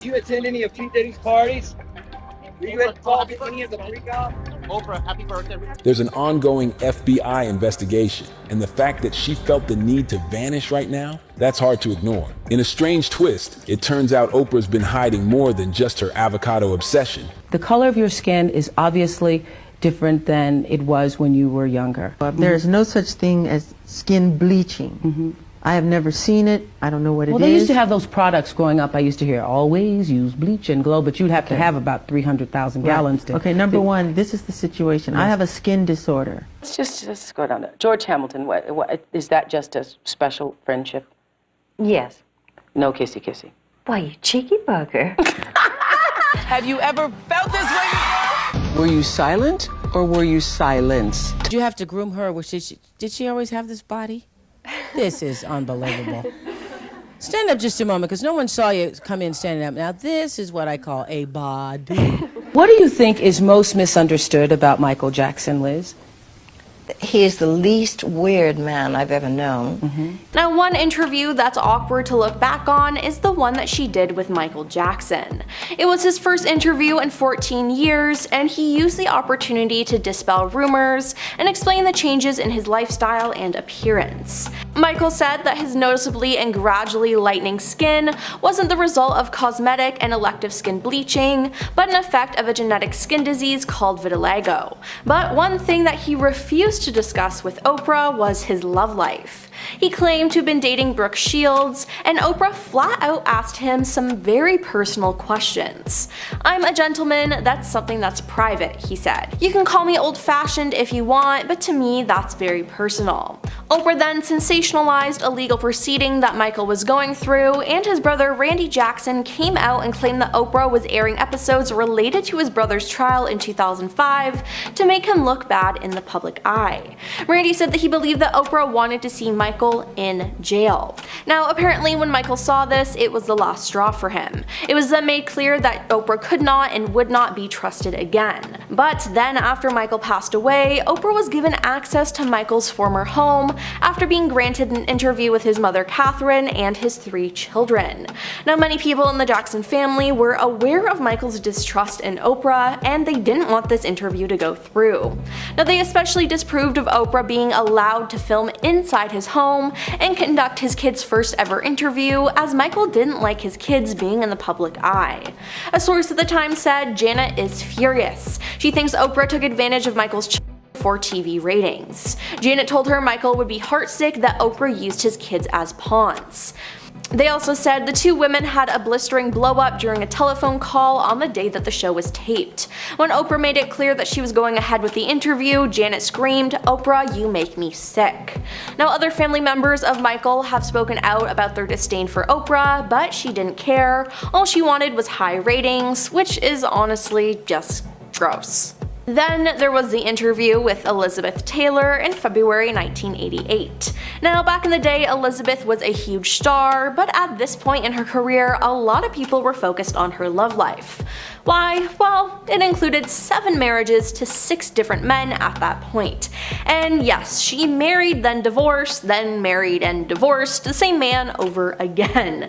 Did you attend any of P. Diddy's parties? Were you involved in any of the freak-out? Oprah, happy birthday. There's an ongoing FBI investigation, and the fact that she felt the need to vanish right now, that's hard to ignore. In a strange twist, it turns out Oprah's been hiding more than just her avocado obsession. The color of your skin is obviously different than it was when you were younger. There is no such thing as skin bleaching. I have never seen it. I don't know what it is. Well, they used to have those products growing up. I used to hear, always use bleach and glow, but you'd have to have about 300,000 gallons to... Okay, number one, this is the situation. Yes. I have a skin disorder. Let's just go down to George Hamilton. What, is that just a special friendship? Yes. No kissy-kissy. Why, you cheeky bugger. Have you ever felt this way before? Were you silent or were you silenced? Did you have to groom her? Did she always have this body? This is unbelievable. Stand up just a moment, because no one saw you come in standing up. Now, this is what I call a body. What do you think is most misunderstood about Michael Jackson, Liz? He is the least weird man I've ever known. Now, one interview that's awkward to look back on is the one that she did with Michael Jackson. It was his first interview in 14 years, and he used the opportunity to dispel rumors and explain the changes in his lifestyle and appearance. Michael said that his noticeably and gradually lightening skin wasn't the result of cosmetic and elective skin bleaching, but an effect of a genetic skin disease called vitiligo. But one thing that he refused to discuss with Oprah was his love life. He claimed to have been dating Brooke Shields, and Oprah flat out asked him some very personal questions. "I'm a gentleman, that's something that's private," he said. "You can call me old-fashioned if you want, but to me that's very personal." Oprah then sensationalized a legal proceeding that Michael was going through, and his brother Randy Jackson came out and claimed that Oprah was airing episodes related to his brother's trial in 2005 to make him look bad in the public eye. Randy said that he believed that Oprah wanted to see Michael in jail. Now, apparently when Michael saw this, it was the last straw for him. It was then made clear that Oprah could not and would not be trusted again. But then after Michael passed away, Oprah was given access to Michael's former home after being granted an interview with his mother Catherine and his 3 children. Now, many people in the Jackson family were aware of Michael's distrust in Oprah, and they didn't want this interview to go through. Now, they especially disapproved of Oprah being allowed to film inside his home and conduct his kids' first ever interview, as Michael didn't like his kids being in the public eye. A source at the time said Janet is furious. She thinks Oprah took advantage of Michael's for TV ratings. Janet told her Michael would be heartsick that Oprah used his kids as pawns. They also said the two women had a blistering blow-up during a telephone call on the day that the show was taped. When Oprah made it clear that she was going ahead with the interview, Janet screamed, "Oprah, you make me sick." Now, other family members of Michael have spoken out about their disdain for Oprah, but she didn't care. All she wanted was high ratings, which is honestly just gross. Then there was the interview with Elizabeth Taylor in February 1988. Now, back in the day, Elizabeth was a huge star, but at this point in her career, a lot of people were focused on her love life. Why? Well, it included 7 marriages to 6 different men at that point. And yes, she married, then divorced, then married and divorced the same man over again.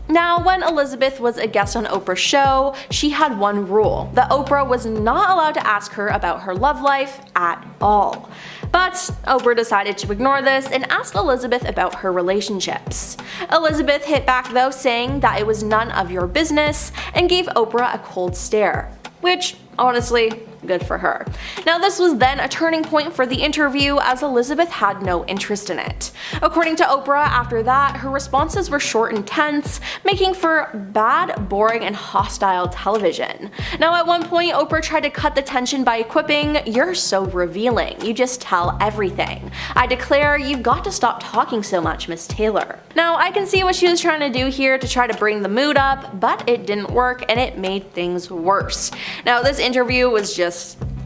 Now, when Elizabeth was a guest on Oprah's show, she had one rule, that Oprah was not allowed to ask her about her love life at all. But Oprah decided to ignore this and asked Elizabeth about her relationships. Elizabeth hit back though, saying that it was none of your business, and gave Oprah a cold stare, which, honestly, good for her. Now, this was then a turning point for the interview, as Elizabeth had no interest in it. According to Oprah, after that, her responses were short and tense, making for bad, boring, and hostile television. Now, at one point, Oprah tried to cut the tension by quipping, "You're so revealing, you just tell everything. I declare you've got to stop talking so much, Miss Taylor." Now, I can see what she was trying to do here to try to bring the mood up, but it didn't work and it made things worse. Now, this interview was just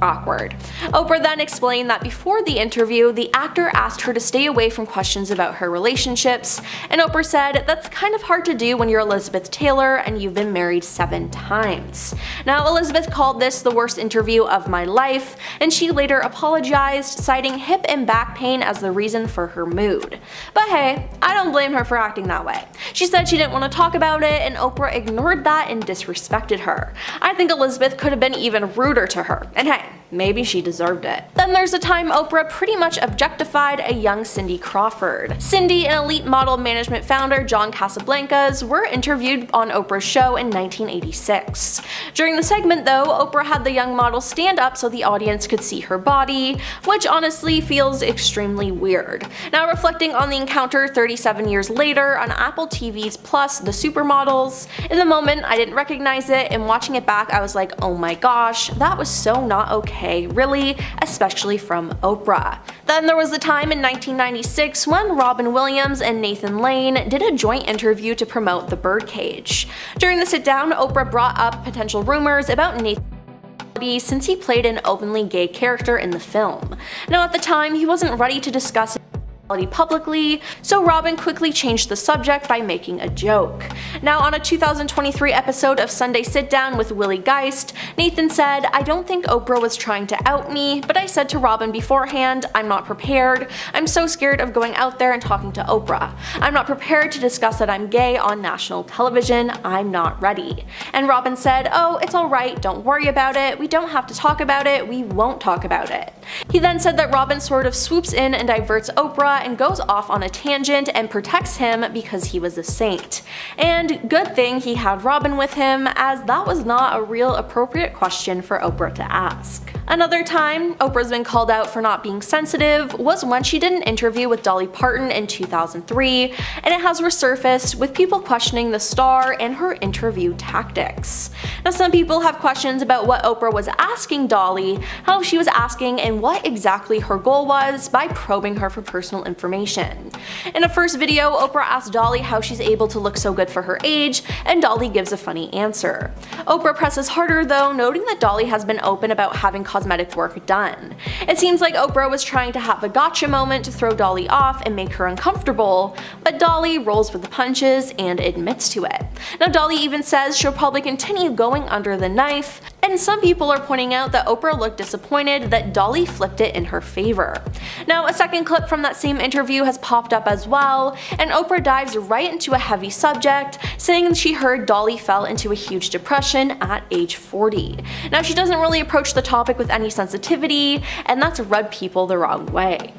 awkward. Oprah then explained that before the interview, the actor asked her to stay away from questions about her relationships, and Oprah said that's kind of hard to do when you're Elizabeth Taylor and you've been married 7 times. Now, Elizabeth called this the worst interview of my life, and she later apologized, citing hip and back pain as the reason for her mood. But hey, I don't blame her for acting that way. She said she didn't want to talk about it, and Oprah ignored that and disrespected her. I think Elizabeth could have been even ruder to her, and hey, maybe she deserved it. Then there's a time Oprah pretty much objectified a young Cindy Crawford. Cindy and elite model management founder John Casablancas were interviewed on Oprah's show in 1986. During the segment though, Oprah had the young model stand up so the audience could see her body, which honestly feels extremely weird. Now, reflecting on the encounter 37 years later on Apple TV's Plus The Supermodels, in the moment I didn't recognize it, and watching it back I was like, oh my gosh, that was so not okay, really, especially from Oprah. Then there was the time in 1996 when Robin Williams and Nathan Lane did a joint interview to promote The Birdcage. During the sit-down, Oprah brought up potential rumors about Nathan since he played an openly gay character in the film. Now, at the time, he wasn't ready to discuss publicly, so Robin quickly changed the subject by making a joke. Now, on a 2023 episode of Sunday Sit Down with Willie Geist, Nathan said, "I don't think Oprah was trying to out me, but I said to Robin beforehand, I'm not prepared. I'm so scared of going out there and talking to Oprah. I'm not prepared to discuss that I'm gay on national television. I'm not ready." And Robin said, "Oh, it's alright, don't worry about it. We don't have to talk about it. We won't talk about it." He then said that Robin sort of swoops in and diverts Oprah and goes off on a tangent and protects him because he was a saint. And good thing he had Robin with him, as that was not a real appropriate question for Oprah to ask. Another time Oprah's been called out for not being sensitive was when she did an interview with Dolly Parton in 2003, and it has resurfaced with people questioning the star and her interview tactics. Now, some people have questions about what Oprah was asking Dolly, how she was asking, and what exactly her goal was by probing her for personal information. In a first video, Oprah asked Dolly how she's able to look so good for her age, and Dolly gives a funny answer. Oprah presses harder though, noting that Dolly has been open about having cosmetic work done. It seems like Oprah was trying to have a gotcha moment to throw Dolly off and make her uncomfortable, but Dolly rolls with the punches and admits to it. Now, Dolly even says she'll probably continue going under the knife, and some people are pointing out that Oprah looked disappointed that Dolly flipped it in her favor. Now, a second clip from that same interview has popped up as well, and Oprah dives right into a heavy subject, saying she heard Dolly fell into a huge depression at age 40. Now, she doesn't really approach the topic with any sensitivity, and that's rubbed people the wrong way.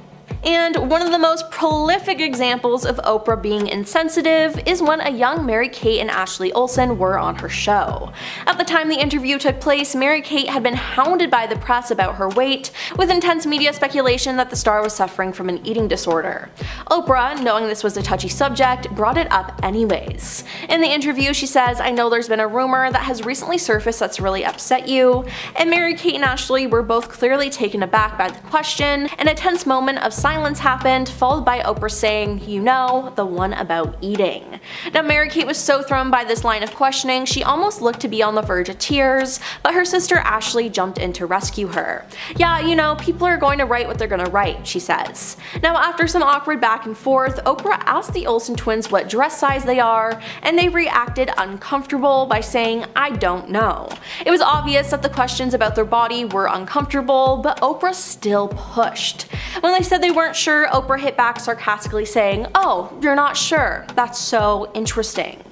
And one of the most prolific examples of Oprah being insensitive is when a young Mary-Kate and Ashley Olsen were on her show. At the time the interview took place, Mary-Kate had been hounded by the press about her weight, with intense media speculation that the star was suffering from an eating disorder. Oprah, knowing this was a touchy subject, brought it up anyways. In the interview, she says, "I know there's been a rumor that has recently surfaced that's really upset you," and Mary-Kate and Ashley were both clearly taken aback by the question, and a tense moment of silence happened, followed by Oprah saying, "You know, the one about eating." Now, Mary-Kate was so thrown by this line of questioning, she almost looked to be on the verge of tears, but her sister Ashley jumped in to rescue her. "Yeah, you know, people are going to write what they're gonna write," she says. Now, after some awkward back and forth, Oprah asked the Olsen twins what dress size they are, and they reacted uncomfortable by saying, "I don't know." It was obvious that the questions about their body were uncomfortable, but Oprah still pushed. When they said they weren't sure, Oprah hit back sarcastically saying, "Oh, you're not sure? That's so interesting."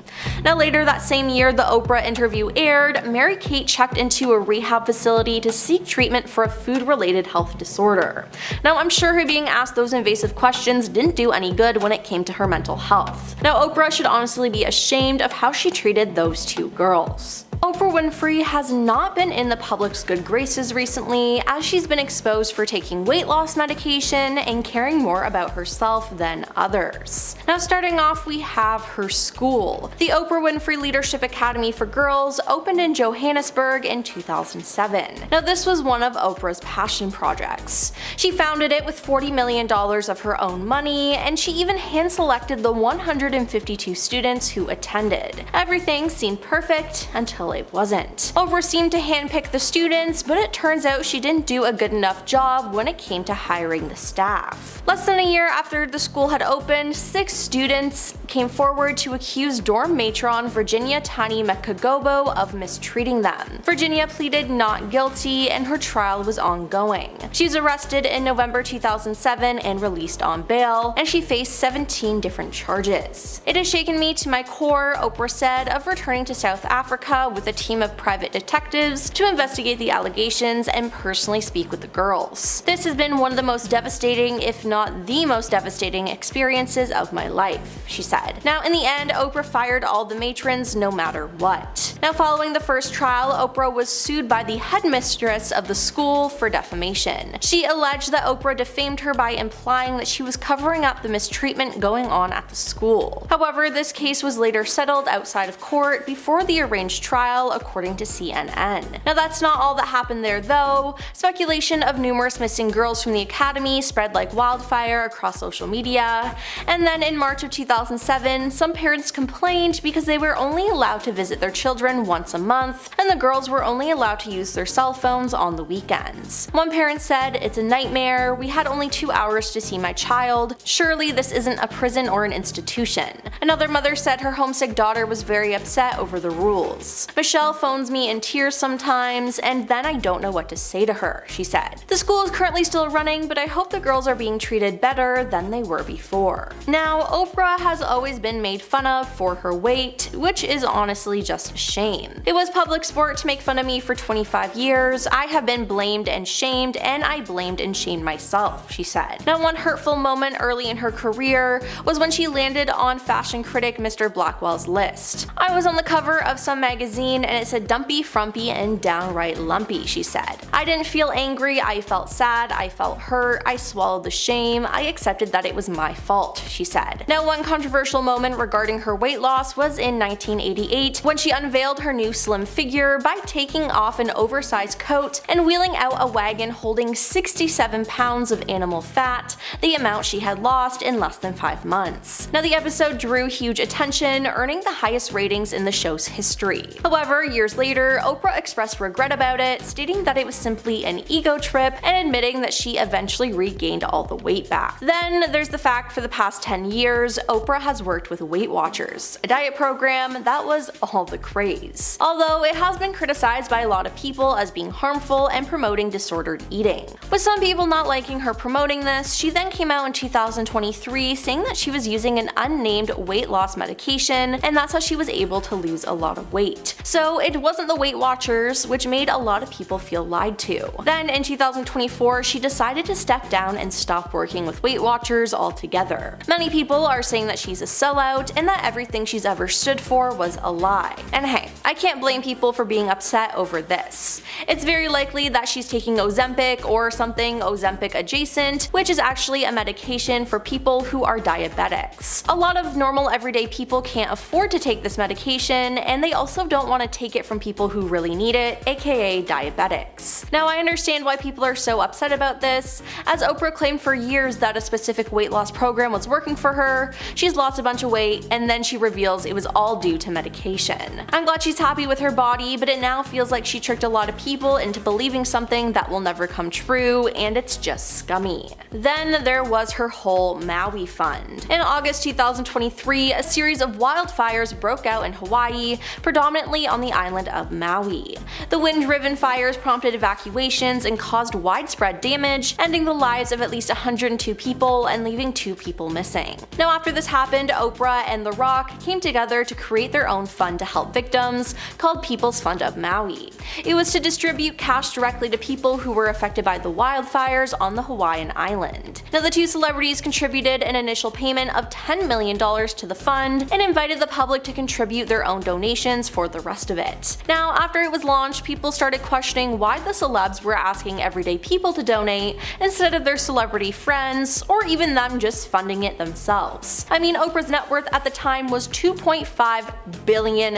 Now, later that same year the Oprah interview aired, Mary-Kate checked into a rehab facility to seek treatment for a food-related health disorder. Now, I'm sure her being asked those invasive questions didn't do any good when it came to her mental health. Now, Oprah should honestly be ashamed of how she treated those two girls. Oprah Winfrey has not been in the public's good graces recently, as she's been exposed for taking weight loss medication and caring more about herself than others. Now, starting off, we have her school. The Oprah Winfrey Leadership Academy for Girls opened in Johannesburg in 2007. Now, this was one of Oprah's passion projects. She founded it with $40 million of her own money, and she even hand-selected the 152 students who attended. Everything seemed perfect until it wasn't. Oprah seemed to handpick the students, but it turns out she didn't do a good enough job when it came to hiring the staff. Less than a year after the school had opened, 6 students came forward to accuse dorm matron Virginia Tani Mekagobo of mistreating them. Virginia pleaded not guilty and her trial was ongoing. She was arrested in November 2007 and released on bail, and she faced 17 different charges. "It has shaken me to my core," Oprah said, of returning to South Africa with a team of private detectives to investigate the allegations and personally speak with the girls. "This has been one of the most devastating, if not the most devastating experiences of my life," she said. Now, in the end, Oprah fired all the matrons no matter what. Now, following the first trial, Oprah was sued by the headmistress of the school for defamation. She alleged that Oprah defamed her by implying that she was covering up the mistreatment going on at the school. However, this case was later settled outside of court before the arranged trial, according to CNN. Now, that's not all that happened there though. Speculation of numerous missing girls from the academy spread like wildfire across social media, and then in March of 2007, some parents complained because they were only allowed to visit their children once a month, and the girls were only allowed to use their cell phones on the weekends. One parent said, "It's a nightmare. We had only 2 hours to see my child. Surely this isn't a prison or an institution." Another mother said her homesick daughter was very upset over the rules. "Michelle phones me in tears sometimes, and then I don't know what to say to her," she said. "The school is currently still running, but I hope the girls are being treated better than they were before." Now, Oprah has always been made fun of for her weight, which is honestly just a shame. "It was public sport to make fun of me for 25 years. I have been blamed and shamed, and I blamed and shamed myself," she said. Now, one hurtful moment early in her career was when she landed on fashion critic Mr. Blackwell's list. "I was on the cover of some magazine and it said dumpy, frumpy, and downright lumpy," she said. "I didn't feel angry, I felt sad, I felt hurt, I swallowed the shame, I accepted that it was my fault," she said. Now, one controversial moment regarding her weight loss was in 1988 when she unveiled her new slim figure by taking off an oversized coat and wheeling out a wagon holding 67 pounds of animal fat, the amount she had lost in less than 5 months. Now, the episode drew huge attention, earning the highest ratings in the show's history. However, years later, Oprah expressed regret about it, stating that it was simply an ego trip and admitting that she eventually regained all the weight back. Then there's the fact for the past 10 years, Oprah has worked with Weight Watchers, a diet program that was all the craze. Although it has been criticized by a lot of people as being harmful and promoting disordered eating. With some people not liking her promoting this, she then came out in 2023 saying that she was using an unnamed weight loss medication, and that's how she was able to lose a lot of weight. So it wasn't the Weight Watchers, which made a lot of people feel lied to. Then in 2024, she decided to step down and stop working with Weight Watchers altogether. Many people are saying that she's a sellout and that everything she's ever stood for was a lie. And hey, I can't blame people for being upset over this. It's very likely that she's taking Ozempic or something Ozempic adjacent, which is actually a medication for people who are diabetics. A lot of normal everyday people can't afford to take this medication, and they also don't want to take it from people who really need it, aka diabetics. Now, I understand why people are so upset about this, as Oprah claimed for years that a specific weight loss program was working for her. She's lost a bunch of weight, and then she reveals it was all due to medication. I'm glad she's happy with her body, but it now feels like she tricked a lot of people into believing something that will never come true, and it's just scummy. Then there was her whole Maui fund. In August 2023, a series of wildfires broke out in Hawaii, predominantly on the island of Maui. The wind-driven fires prompted evacuations and caused widespread damage, ending the lives of at least 102 people and leaving 2 people missing. Now, after this happened, Oprah and The Rock came together to create their own fund to help victims, called People's Fund of Maui. It was to distribute cash directly to people who were affected by the wildfires on the Hawaiian island. Now, the 2 celebrities contributed an initial payment of $10 million to the fund and invited the public to contribute their own donations for the rest of it. Now, after it was launched, people started questioning why the celebs were asking everyday people to donate instead of their celebrity friends, or even them just funding it themselves. I mean, Oprah's net worth at the time was $2.5 billion.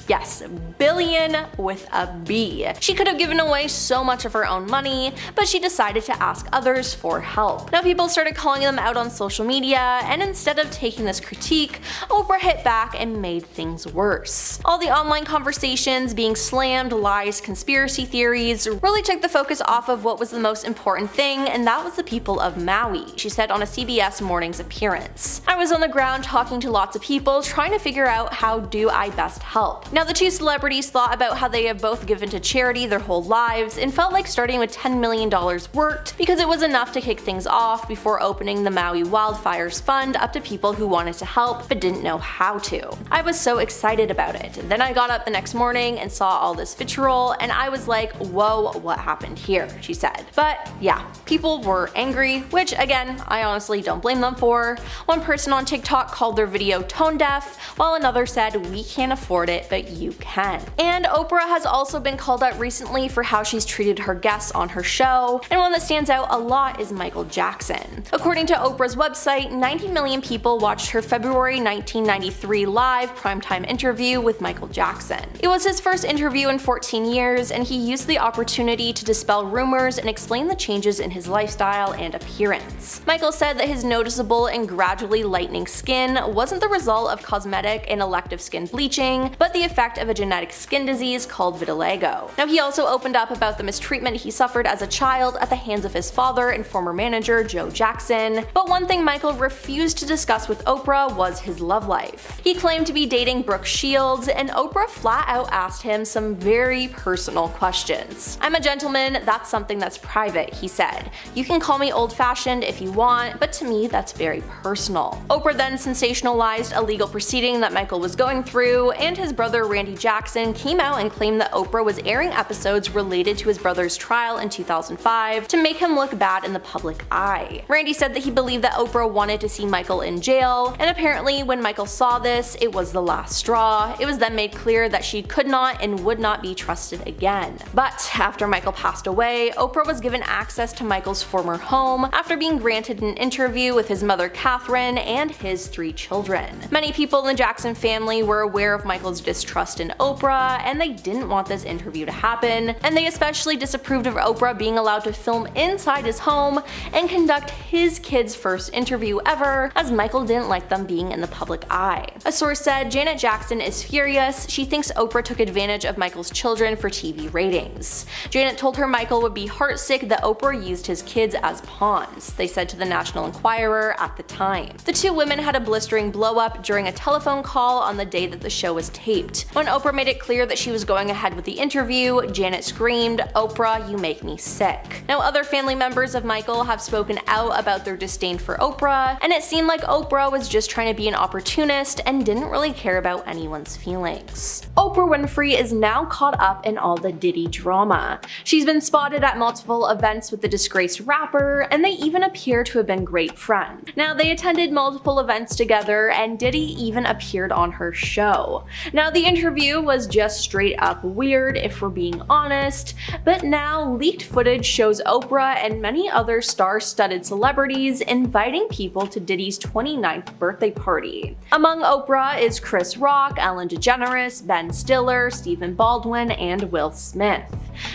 Yes, billion with a B. She could have given away so much of her own money, but she decided to ask others for help. Now people started calling them out on social media, and instead of taking this critique, Oprah hit back and made things worse. All the online conversations being slammed, lies, conspiracy theories really took the focus off of what was the most important thing, and that was the people of Maui, she said on a CBS Mornings appearance. I was on the ground talking to lots of people, trying to figure out how do I best help. Now the two celebrities thought about how they have both given to charity their whole lives and felt like starting with $10 million worked because it was enough to kick things off before opening the Maui Wildfires Fund up to people who wanted to help but didn't know how to. I was so excited about it. Then I got up the next morning and saw all this vitriol and I was like, whoa, what happened here, she said. But yeah, people were angry, which again, I honestly don't blame them for. One person on TikTok called their video tone deaf, while another said we can't afford it, but you can. And Oprah has also been called out recently for how she's treated her guests on her show, and one that stands out a lot is Michael Jackson. According to Oprah's website, 90 million people watched her February 1993 live primetime interview with Michael Jackson. It was his first interview in 14 years, and he used the opportunity to dispel rumors and explain the changes in his lifestyle and appearance. Michael said that his noticeable and gradually lightening skin wasn't the result of cosmetic and elective skin bleaching, but the effect of a genetic skin disease called vitiligo. Now he also opened up about the mistreatment he suffered as a child at the hands of his father and former manager Joe Jackson, but one thing Michael refused to discuss with Oprah was his love life. He claimed to be dating Brooke Shields, and Oprah flat out asked him some very personal questions. "I'm a gentleman, that's something that's private," he said. "You can call me old-fashioned if you want, but to me that's very personal." Oprah then sensationalized a legal proceeding that Michael was going through, and his brother Randy Jackson came out and claimed that Oprah was airing episodes related to his brother's trial in 2005 to make him look bad in the public eye. Randy said that he believed that Oprah wanted to see Michael in jail, and apparently when Michael saw this, it was the last straw. It was then made clear that she could not and would not be trusted again. But after Michael passed away, Oprah was given access to Michael's former home after being granted an interview with his mother Catherine and his 3 children. Many people in the Jackson family were aware of Michael's distrust in Oprah, and they didn't want this interview to happen, and they especially disapproved of Oprah being allowed to film inside his home and conduct his kids' first interview ever, as Michael didn't like them being in the public eye. A source said Janet Jackson is furious. She thinks Oprah took advantage of Michael's children for TV ratings. Janet told her Michael would be heartsick that Oprah used his kids as pawns, they said to the National Enquirer at the time. The two women had a blistering blow-up during a telephone call on the day that the show was taped. When Oprah made it clear that she was going ahead with the interview, Janet screamed, "Oprah, you make me sick." Now other family members of Michael have spoken out about their disdain for Oprah, and it seemed like Oprah was just trying to be an opportunist and didn't really care about anyone's feelings. Oprah Winfrey is now caught up in all the Diddy drama. She's been spotted at multiple events with the disgraced rapper, and they even appear to have been great friends. Now they attended multiple events together, and Diddy even appeared on her show. Now the interview was just straight up weird if we're being honest, but now leaked footage shows Oprah and many other star-studded celebrities inviting people to Diddy's 29th birthday party. Among Oprah is Chris Rock, Ellen DeGeneres, Ben Stiller, Stephen Baldwin, and Will Smith.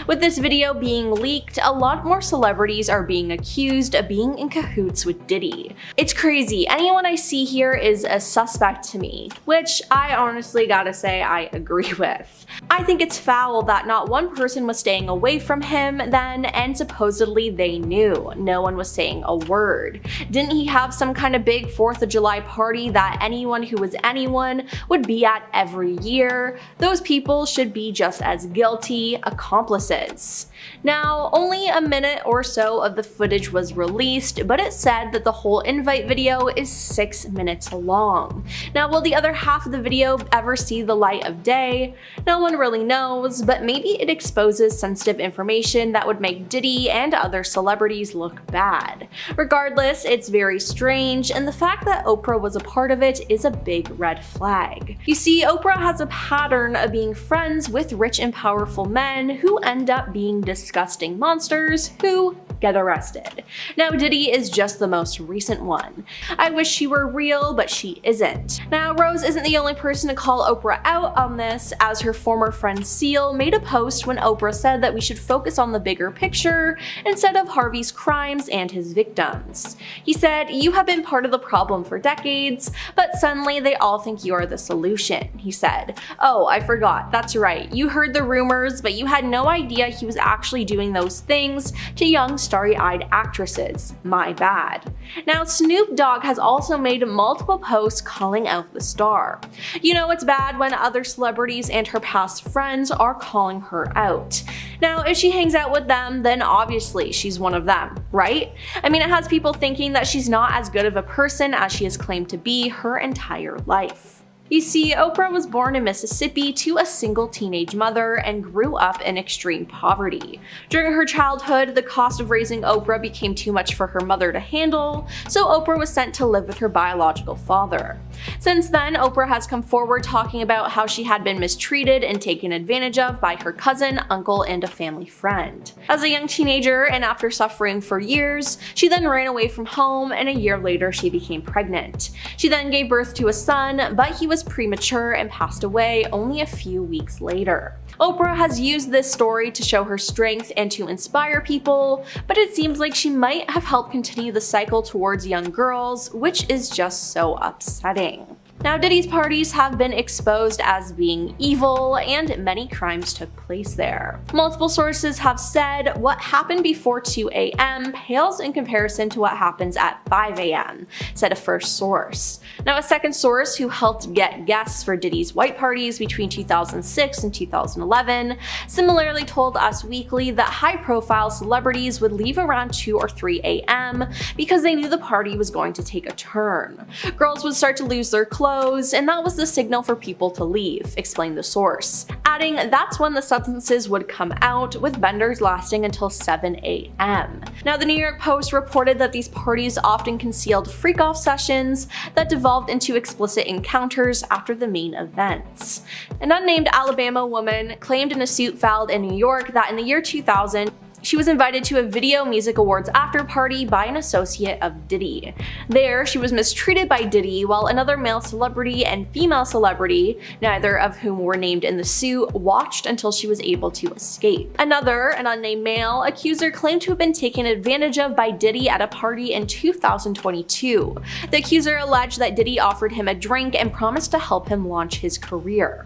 With this video being leaked, a lot more celebrities are being accused of being in cahoots with Diddy. It's crazy, anyone I see here is a suspect to me, which I honestly gotta say I agree with. I think it's foul that not one person was staying away from him then, and supposedly they knew. No one was saying a word. Didn't he have some kind of big 4th of July party that anyone who was anyone would be at every year? Those people should be just as guilty, accomplices. Now, only a minute or so of the footage was released, but it said that the whole invite video is 6 minutes long. Now, will the other half of the video ever see the light of day? No one really knows, but maybe it exposes sensitive information that would make Diddy and other celebrities look bad. Regardless, it's very strange, and the fact that Oprah was a part of it is a big red flag. You see, Oprah has a pattern of being friends with rich and powerful men who end up being disgusting monsters who get arrested. Now Diddy is just the most recent one. I wish she were real, but she isn't. Now Rose isn't the only person to call Oprah out on this, as her former friend Seal made a post when Oprah said that we should focus on the bigger picture instead of Harvey's crimes and his victims. He said, "You have been part of the problem for decades, but suddenly they all think you are the solution." He said, "Oh, I forgot, that's right, you heard the rumors, but you had no idea he was actually doing those things to young starry-eyed actresses. My bad." Now Snoop Dogg has also made multiple posts calling out the star. You know it's bad when other celebrities and her past friends are calling her out. Now if she hangs out with them, then obviously she's one of them, right? I mean, it has people thinking that she's not as good of a person as she has claimed to be her entire life. You see, Oprah was born in Mississippi to a single teenage mother and grew up in extreme poverty. During her childhood, the cost of raising Oprah became too much for her mother to handle, so Oprah was sent to live with her biological father. Since then, Oprah has come forward talking about how she had been mistreated and taken advantage of by her cousin, uncle, and a family friend. As a young teenager, and after suffering for years, she then ran away from home, and a year later she became pregnant. She then gave birth to a son, but he was premature and passed away only a few weeks later. Oprah has used this story to show her strength and to inspire people, but it seems like she might have helped continue the cycle towards young girls, which is just so upsetting. Now Diddy's parties have been exposed as being evil, and many crimes took place there. Multiple sources have said what happened before 2 a.m. pales in comparison to what happens at 5 a.m., said a first source. Now a second source who helped get guests for Diddy's white parties between 2006 and 2011 similarly told Us Weekly that high-profile celebrities would leave around 2 or 3 a.m. because they knew the party was going to take a turn. Girls would start to lose their clothes, and that was the signal for people to leave, explained the source, adding that's when the substances would come out, with benders lasting until 7 a.m. Now the New York Post reported that these parties often concealed freak-off sessions that devolved into explicit encounters after the main events. An unnamed Alabama woman claimed in a suit filed in New York that in the year 2000, she was invited to a Video Music Awards after party by an associate of Diddy. There, she was mistreated by Diddy while another male celebrity and female celebrity, neither of whom were named in the suit, watched until she was able to escape. Another, an unnamed male, accuser claimed to have been taken advantage of by Diddy at a party in 2022. The accuser alleged that Diddy offered him a drink and promised to help him launch his career.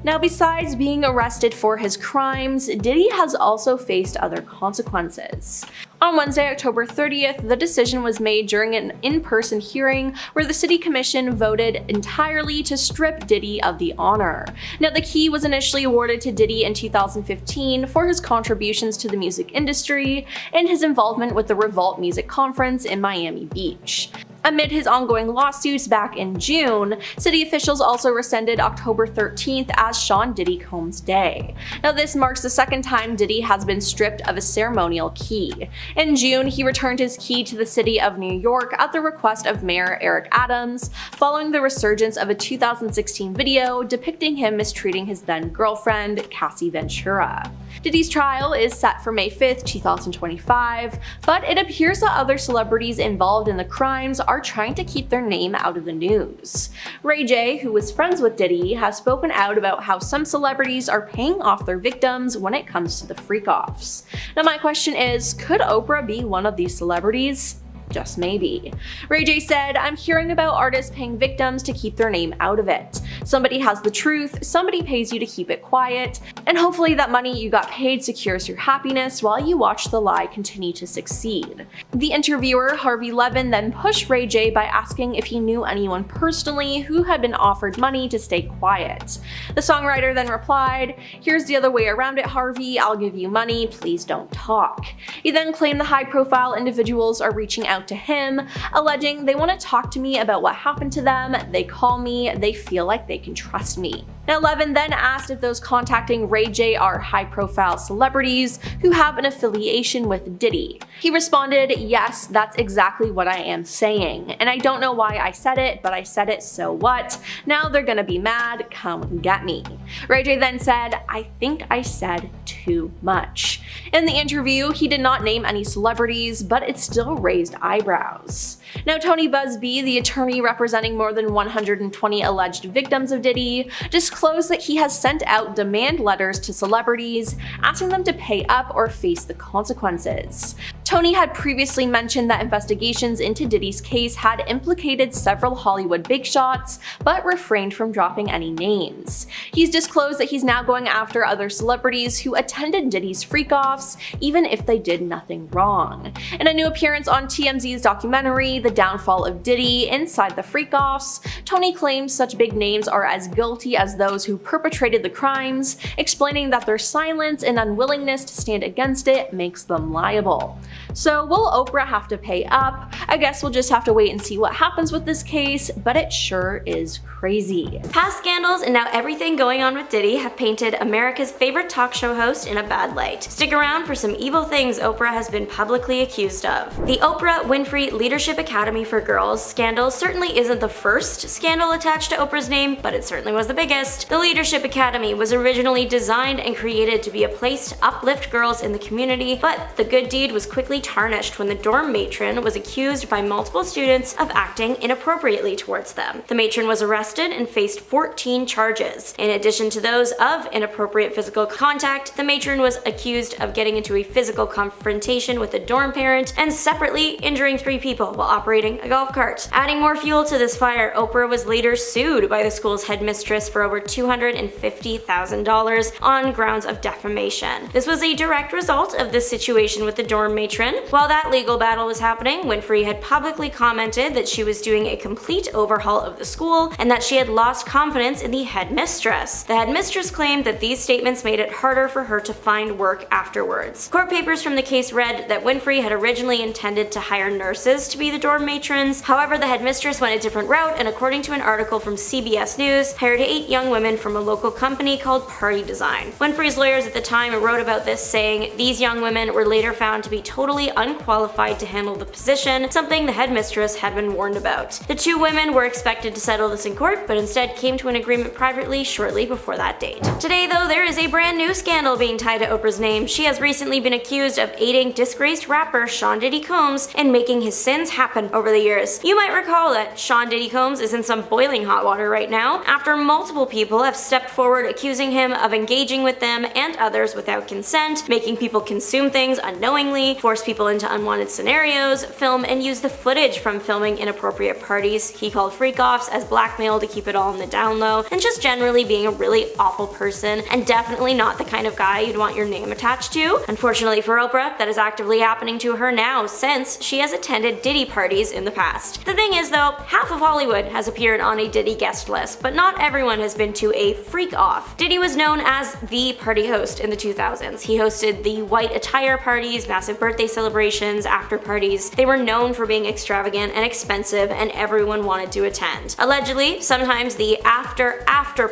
Now, besides being arrested for his crimes, Diddy has also faced other consequences. On Wednesday, October 30th, the decision was made during an in-person hearing where the city commission voted entirely to strip Diddy of the honor. Now, the key was initially awarded to Diddy in 2015 for his contributions to the music industry and his involvement with the Revolt Music Conference in Miami Beach. Amid his ongoing lawsuits back in June, city officials also rescinded October 13th as Sean Diddy Combs Day. Now this marks the second time Diddy has been stripped of a ceremonial key. In June, he returned his key to the city of New York at the request of Mayor Eric Adams, following the resurgence of a 2016 video depicting him mistreating his then-girlfriend, Cassie Ventura. Diddy's trial is set for May 5th, 2025, but it appears that other celebrities involved in the crimes are trying to keep their name out of the news. Ray J, who was friends with Diddy, has spoken out about how some celebrities are paying off their victims when it comes to the freak-offs. Now my question is, could Oprah be one of these celebrities? Just maybe. Ray J said, "I'm hearing about artists paying victims to keep their name out of it. Somebody has the truth, somebody pays you to keep it quiet, and hopefully that money you got paid secures your happiness while you watch the lie continue to succeed." The interviewer, Harvey Levin, then pushed Ray J by asking if he knew anyone personally who had been offered money to stay quiet. The songwriter then replied, "Here's the other way around it, Harvey, I'll give you money, please don't talk." He then claimed the high-profile individuals are reaching out to him, alleging they want to talk to me about what happened to them, they call me, they feel like they can trust me. And Eleven then asked if those contacting Ray J are high-profile celebrities who have an affiliation with Diddy. He responded, "Yes, that's exactly what I am saying. And I don't know why I said it, but I said it, so what? Now they're gonna be mad, come get me." Ray J then said, "I think I said too much." In the interview, he did not name any celebrities, but it still raised eyebrows. Now, Tony Busby, the attorney representing more than 120 alleged victims of Diddy, disclosed that he has sent out demand letters to celebrities, asking them to pay up or face the consequences. Tony had previously mentioned that investigations into Diddy's case had implicated several Hollywood big shots, but refrained from dropping any names. He's disclosed that he's now going after other celebrities who attended Diddy's freak-offs, even if they did nothing wrong. In a new appearance on TMZ's documentary, The Downfall of Diddy, Inside the Freak-Offs, Tony claims such big names are as guilty as those who perpetrated the crimes, explaining that their silence and unwillingness to stand against it makes them liable. So will Oprah have to pay up? I guess we'll just have to wait and see what happens with this case, but it sure is crazy. Past scandals and now everything going on with Diddy have painted America's favorite talk show host in a bad light. Stick around for some evil things Oprah has been publicly accused of. The Oprah Winfrey Leadership Academy for Girls scandal certainly isn't the first scandal attached to Oprah's name, but it certainly was the biggest. The Leadership Academy was originally designed and created to be a place to uplift girls in the community, but the good deed was quickly tarnished when the dorm matron was accused by multiple students of acting inappropriately towards them. The matron was arrested and faced 14 charges. In addition to those of inappropriate physical contact, the matron was accused of getting into a physical confrontation with a dorm parent and separately injuring 3 people while operating a golf cart. Adding more fuel to this fire, Oprah was later sued by the school's headmistress for over $250,000 on grounds of defamation. This was a direct result of this situation with the dorm matron. While that legal battle was happening, Winfrey had publicly commented that she was doing a complete overhaul of the school and that she had lost confidence in the headmistress. The headmistress claimed that these statements made it harder for her to find work afterwards. Court papers from the case read that Winfrey had originally intended to hire nurses to be the dorm matrons. However, the headmistress went a different route and, according to an article from CBS News, hired 8 young women from a local company called Party Design. Winfrey's lawyers at the time wrote about this, saying these young women were later found to be totally unqualified to handle the position, something the headmistress had been warned about. The 2 women were expected to settle this in court, but instead came to an agreement privately shortly before that date. Today, though, there is a brand new scandal being tied to Oprah's name. She has recently been accused of aiding disgraced rapper Sean Diddy Combs and making his sins happen over the years. You might recall that Sean Diddy Combs is in some boiling hot water right now after multiple people have stepped forward accusing him of engaging with them and others without consent, making people consume things unknowingly, force people into unwanted scenarios, film and use the footage from filming inappropriate parties he called freak-offs as blackmail to keep it all on the down low, and just generally being a really awful person and definitely not the kind of guy you'd want your name attached to. Unfortunately for Oprah, that is actively happening to her now since she has attended Diddy parties in the past. The thing is though, half of Hollywood has appeared on a Diddy guest list, but not everyone has been to a freak-off. Diddy was known as the party host in the 2000s. He hosted the white attire parties, massive birthday celebrations, after parties. They were known for being extravagant and expensive, and everyone wanted to attend. Allegedly, sometimes the after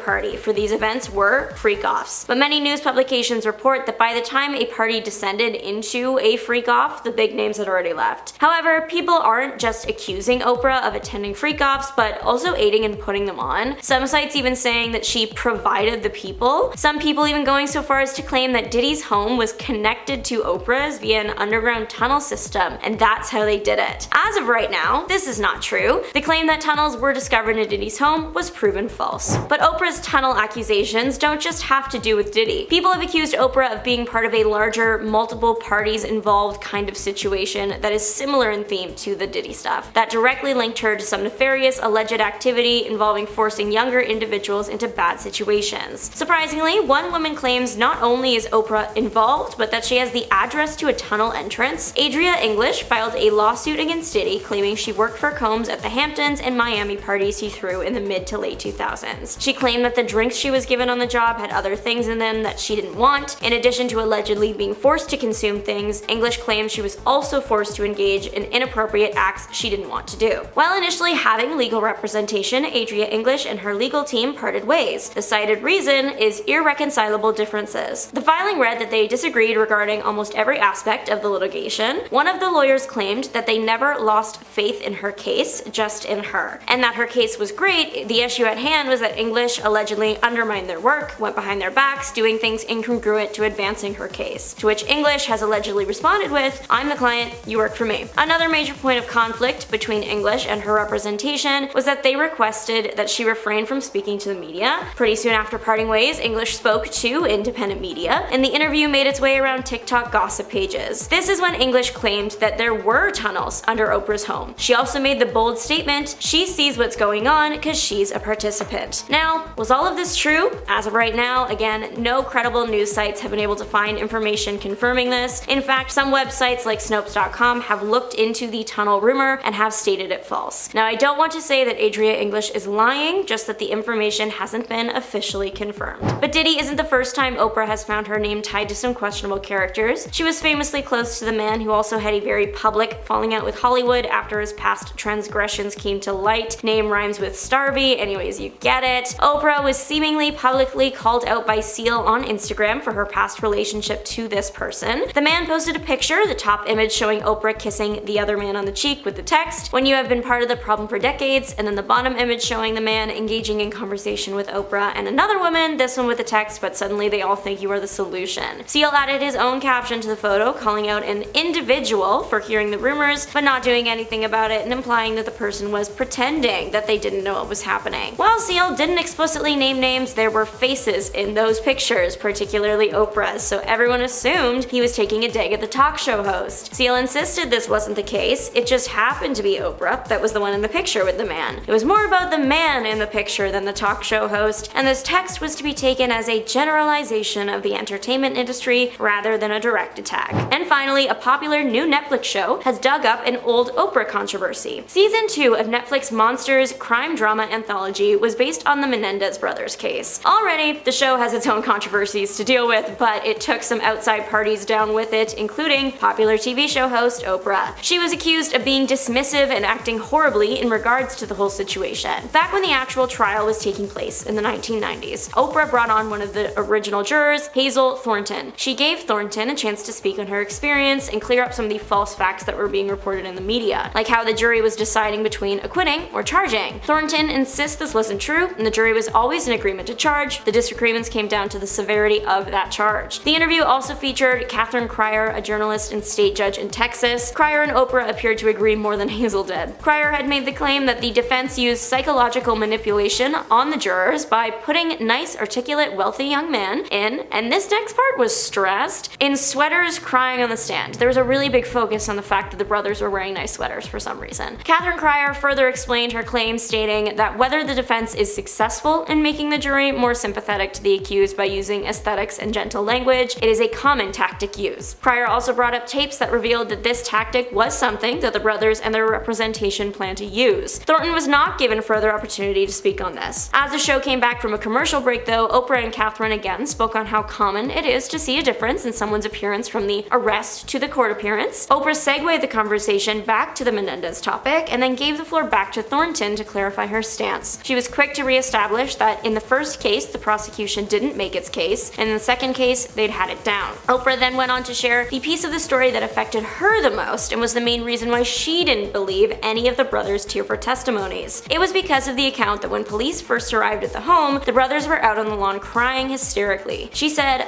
party for these events were freak-offs. But many news publications report that by the time a party descended into a freak-off, the big names had already left. However, people aren't just accusing Oprah of attending freak-offs, but also aiding and putting them on. Some sites even saying that she provided the people. Some people even going so far as to claim that Diddy's home was connected to Oprah's via an underground tunnel system, and that's how they did it. As of right now, this is not true. The claim that tunnels were discovered in Diddy's home was proven false. But Oprah's tunnel accusations don't just have to do with Diddy. People have accused Oprah of being part of a larger, multiple parties involved kind of situation that is similar in theme to the Diddy stuff, that directly linked her to some nefarious alleged activity involving forcing younger individuals into bad situations. Surprisingly, one woman claims not only is Oprah involved, but that she has the address to a tunnel entrance appearance, Adria English filed a lawsuit against Diddy claiming she worked for Combs at the Hamptons and Miami parties he threw in the mid to late 2000s. She claimed that the drinks she was given on the job had other things in them that she didn't want. In addition to allegedly being forced to consume things, English claimed she was also forced to engage in inappropriate acts she didn't want to do. While initially having legal representation, Adria English and her legal team parted ways. The cited reason is irreconcilable differences. The filing read that they disagreed regarding almost every aspect of the litigation. One of the lawyers claimed that they never lost faith in her case, just in her, and that her case was great. The issue at hand was that English allegedly undermined their work, went behind their backs, doing things incongruent to advancing her case, to which English has allegedly responded with, "I'm the client, you work for me." Another major point of conflict between English and her representation was that they requested that she refrain from speaking to the media. Pretty soon after parting ways, English spoke to independent media, and the interview made its way around TikTok gossip pages. This is when English claimed that there were tunnels under Oprah's home. She also made the bold statement, she sees what's going on because she's a participant. Now, was all of this true? As of right now, again, no credible news sites have been able to find information confirming this. In fact, some websites like Snopes.com have looked into the tunnel rumor and have stated it false. Now, I don't want to say that Adria English is lying, just that the information hasn't been officially confirmed. But Diddy isn't the first time Oprah has found her name tied to some questionable characters. She was famously close to the man who also had a very public falling out with Hollywood after his past transgressions came to light. Name rhymes with Starvey, anyways you get it. Oprah was seemingly publicly called out by Seal on Instagram for her past relationship to this person. The man posted a picture, the top image showing Oprah kissing the other man on the cheek with the text, "When you have been part of the problem for decades," and then the bottom image showing the man engaging in conversation with Oprah and another woman, this one with the text, "But suddenly they all think you are the solution." Seal added his own caption to the photo, calling out an individual for hearing the rumors but not doing anything about it, and implying that the person was pretending that they didn't know what was happening. While Seal didn't explicitly name names, there were faces in those pictures, particularly Oprah's, so everyone assumed he was taking a dig at the talk show host. Seal insisted this wasn't the case, it just happened to be Oprah that was the one in the picture with the man. It was more about the man in the picture than the talk show host, and this text was to be taken as a generalization of the entertainment industry rather than a direct attack. And finally, a popular new Netflix show has dug up an old Oprah controversy. Season 2 of Netflix Monsters crime drama anthology was based on the Menendez brothers case. Already, the show has its own controversies to deal with, but it took some outside parties down with it, including popular TV show host Oprah. She was accused of being dismissive and acting horribly in regards to the whole situation. Back when the actual trial was taking place in the 1990s, Oprah brought on one of the original jurors, Hazel Thornton. She gave Thornton a chance to speak on her experience and clear up some of the false facts that were being reported in the media, like how the jury was deciding between acquitting or charging. Thornton insists this wasn't true, and the jury was always in agreement to charge. The disagreements came down to the severity of that charge. The interview also featured Catherine Cryer, a journalist and state judge in Texas. Cryer and Oprah appeared to agree more than Hazel did. Cryer had made the claim that the defense used psychological manipulation on the jurors by putting nice, articulate, wealthy young men in, and this next part was stressed, in sweaters crying on the stand. There was a really big focus on the fact that the brothers were wearing nice sweaters for some reason. Catherine Cryer further explained her claim, stating that whether the defense is successful in making the jury more sympathetic to the accused by using aesthetics and gentle language, it is a common tactic used. Cryer also brought up tapes that revealed that this tactic was something that the brothers and their representation planned to use. Thornton was not given further opportunity to speak on this. As the show came back from a commercial break though, Oprah and Catherine again spoke on how common it is to see a difference in someone's appearance from the arrest to the court appearance. Oprah segued the conversation back to the Menendez topic and then gave the floor back to Thornton to clarify her stance. She was quick to reestablish that in the first case, the prosecution didn't make its case, and in the second case, they'd had it down. Oprah then went on to share the piece of the story that affected her the most and was the main reason why she didn't believe any of the brothers' tearful testimonies. It was because of the account that when police first arrived at the home, the brothers were out on the lawn crying hysterically. She said,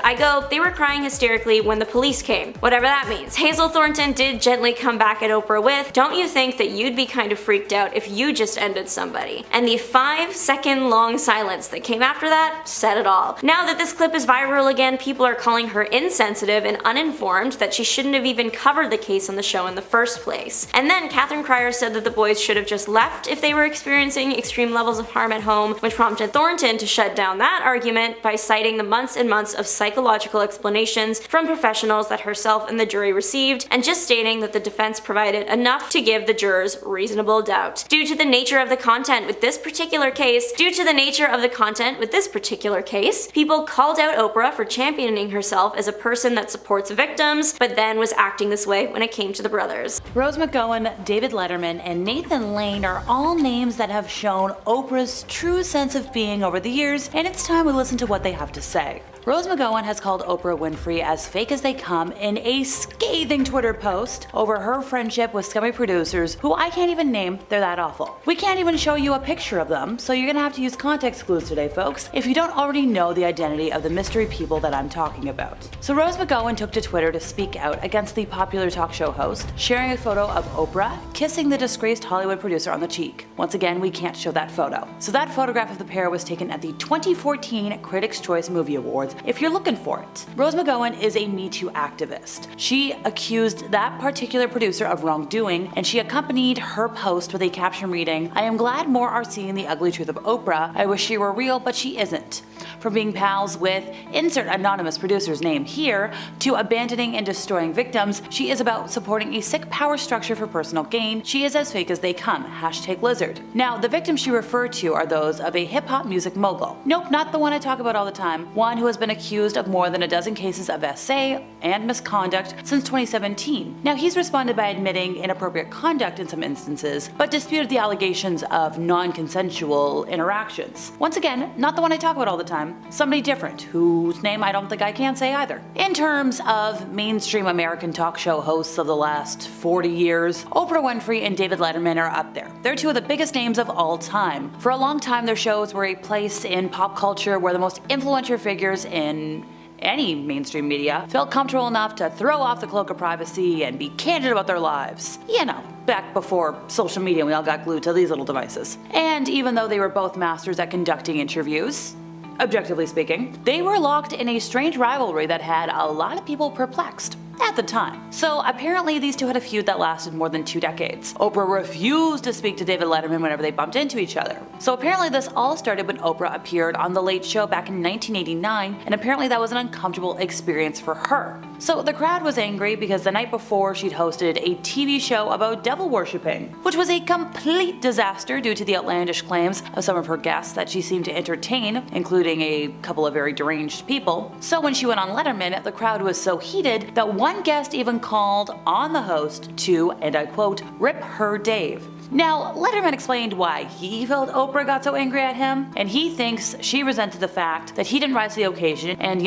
they were crying hysterically when the police came. Whatever that means. Hazel Thornton did gently come back at Oprah with, "Don't you think that you'd be kind of freaked out if you just ended somebody?" And the 5-second long silence that came after that said it all. Now that this clip is viral again, people are calling her insensitive and uninformed, that she shouldn't have even covered the case on the show in the first place. And then Catherine Cryer said that the boys should have just left if they were experiencing extreme levels of harm at home, which prompted Thornton to shut down that argument by citing the months and months of psychological explanations from professionals that herself and the jury jury received, and just stating that the defense provided enough to give the jurors reasonable doubt. Due to the nature of the content with this particular case, people called out Oprah for championing herself as a person that supports victims, but then was acting this way when it came to the brothers. Rose McGowan, David Letterman, and Nathan Lane are all names that have shown Oprah's true sense of being over the years, and it's time we listen to what they have to say. Rose McGowan has called Oprah Winfrey as fake as they come in a scathing Twitter post over her friendship with scummy producers who I can't even name, they're that awful. We can't even show you a picture of them, so you're gonna have to use context clues today, folks, if you don't already know the identity of the mystery people that I'm talking about. So Rose McGowan took to Twitter to speak out against the popular talk show host, sharing a photo of Oprah kissing the disgraced Hollywood producer on the cheek. Once again, we can't show that photo. So that photograph of the pair was taken at the 2014 Critics' Choice Movie Awards, if you're looking for it. Rose McGowan is a Me Too activist. She accused that particular producer of wrongdoing, and she accompanied her post with a caption reading, "I am glad more are seeing the ugly truth of Oprah. I wish she were real, but she isn't." From being pals with insert anonymous producer's name here, to abandoning and destroying victims, she is about supporting a sick power structure for personal gain. She is as fake as they come. #Lizard. Now, the victims she referred to are those of a hip-hop music mogul. Nope, not the one I talk about all the time. One who has been accused of more than a dozen cases of SA and misconduct since 2017. Now, he's responded by admitting inappropriate conduct in some instances, but disputed the allegations of non-consensual interactions. Once again, not the one I talk about all the time. Somebody different, whose name I don't think I can say either. In terms of mainstream American talk show hosts of the last 40 years, Oprah Winfrey and David Letterman are up there. They're two of the biggest names of all time. For a long time, their shows were a place in pop culture where the most influential figures in any mainstream media felt comfortable enough to throw off the cloak of privacy and be candid about their lives. You know, back before social media, we all got glued to these little devices. And even though they were both masters at conducting interviews, objectively speaking, they were locked in a strange rivalry that had a lot of people perplexed at the time. So apparently these two had a feud that lasted more than 2 decades. Oprah refused to speak to David Letterman whenever they bumped into each other. So apparently this all started when Oprah appeared on The Late Show back in 1989, and apparently that was an uncomfortable experience for her. So the crowd was angry because the night before she'd hosted a TV show about devil worshipping, which was a complete disaster due to the outlandish claims of some of her guests that she seemed to entertain, including a couple of very deranged people. So when she went on Letterman, the crowd was so heated that one guest even called on the host to, and I quote, "rip her Dave." Now, Letterman explained why he felt Oprah got so angry at him, and he thinks she resented the fact that he didn't rise to the occasion and,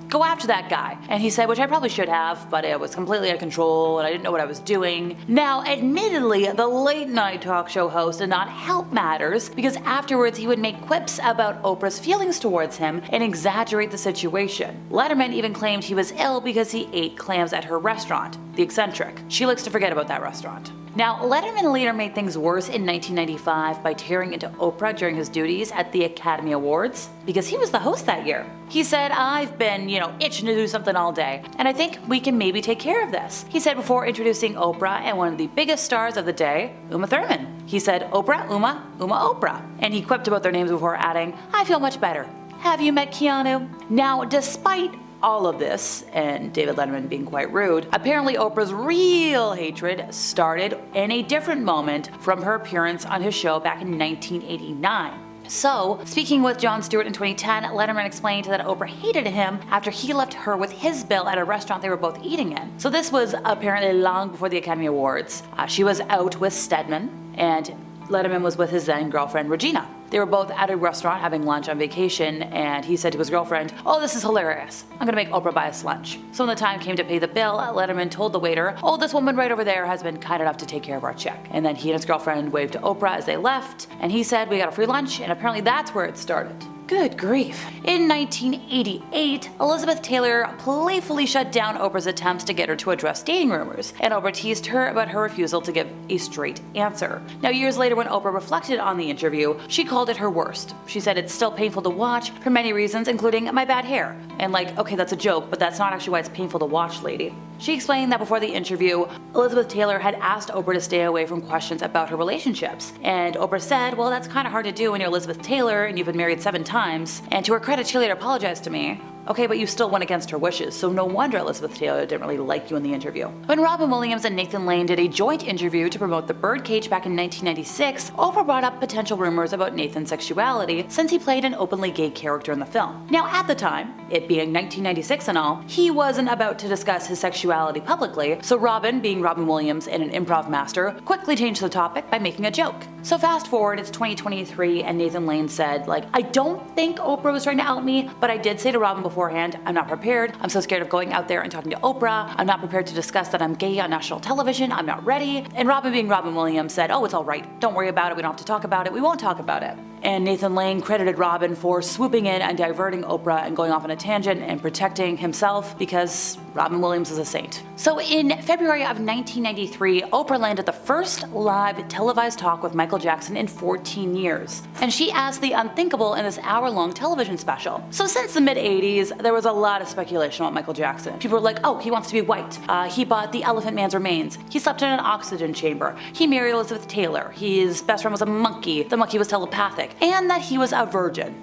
go after that guy. And he said, which I probably should have, but it was completely out of control and I didn't know what I was doing. Now, admittedly, the late night talk show host did not help matters because afterwards he would make quips about Oprah's feelings towards him and exaggerate the situation. Letterman even claimed he was ill because he ate clams at her restaurant, The Eccentric. She likes to forget about that restaurant. Now, Letterman later made things worse in 1995 by tearing into Oprah during his duties at the Academy Awards because he was the host that year. He said, "I've been, itching to do something all day, and I think we can maybe take care of this," he said before introducing Oprah and one of the biggest stars of the day, Uma Thurman. He said, "Oprah, Uma, Oprah," and he quipped about their names before adding, "I feel much better. Have you met Keanu?" Now, despite all of this, and David Letterman being quite rude, apparently Oprah's real hatred started in a different moment from her appearance on his show back in 1989. So, speaking with Jon Stewart in 2010, Letterman explained that Oprah hated him after he left her with his bill at a restaurant they were both eating in. So this was apparently long before the Academy Awards. She was out with Stedman, and Letterman was with his then girlfriend Regina. They were both at a restaurant having lunch on vacation, and he said to his girlfriend, "Oh, this is hilarious. I'm gonna make Oprah buy us lunch." So when the time came to pay the bill, Letterman told the waiter, "Oh, this woman right over there has been kind enough to take care of our check." And then he and his girlfriend waved to Oprah as they left, and he said, "We got a free lunch," and apparently that's where it started. Good grief. In 1988, Elizabeth Taylor playfully shut down Oprah's attempts to get her to address dating rumors, and Oprah teased her about her refusal to give a straight answer. Now, years later, when Oprah reflected on the interview, she called it her worst. She said, "It's still painful to watch for many reasons, including my bad hair." And okay, that's a joke, but that's not actually why it's painful to watch, lady. She explained that before the interview, Elizabeth Taylor had asked Oprah to stay away from questions about her relationships. And Oprah said, "Well, that's kind of hard to do when you're Elizabeth Taylor and you've been married 7 times. And to her credit, she later apologized to me. Okay, but you still went against her wishes, so no wonder Elizabeth Taylor didn't really like you in the interview. When Robin Williams and Nathan Lane did a joint interview to promote The Birdcage back in 1996, Oprah brought up potential rumors about Nathan's sexuality since he played an openly gay character in the film. Now at the time, it being 1996 and all, he wasn't about to discuss his sexuality publicly, so Robin, being Robin Williams and an improv master, quickly changed the topic by making a joke. So fast forward, it's 2023 and Nathan Lane said, like, I don't think Oprah was trying to out me, but I did say to Robin beforehand, I'm not prepared, I'm so scared of going out there and talking to Oprah, I'm not prepared to discuss that I'm gay on national television, I'm not ready. And Robin, being Robin Williams, said, oh, it's alright, don't worry about it, we don't have to talk about it, we won't talk about it. And Nathan Lane credited Robin for swooping in and diverting Oprah and going off on a tangent and protecting himself because Robin Williams is a saint. So in February of 1993, Oprah landed the first live televised talk with Michael Jackson in 14 years. And she asked the unthinkable in this hour-long television special. So since the mid-80s, there was a lot of speculation about Michael Jackson. People were like, oh, he wants to be white. He bought the Elephant Man's remains. He slept in an oxygen chamber. He married Elizabeth Taylor. His best friend was a monkey. The monkey was telepathic. And that he was a virgin.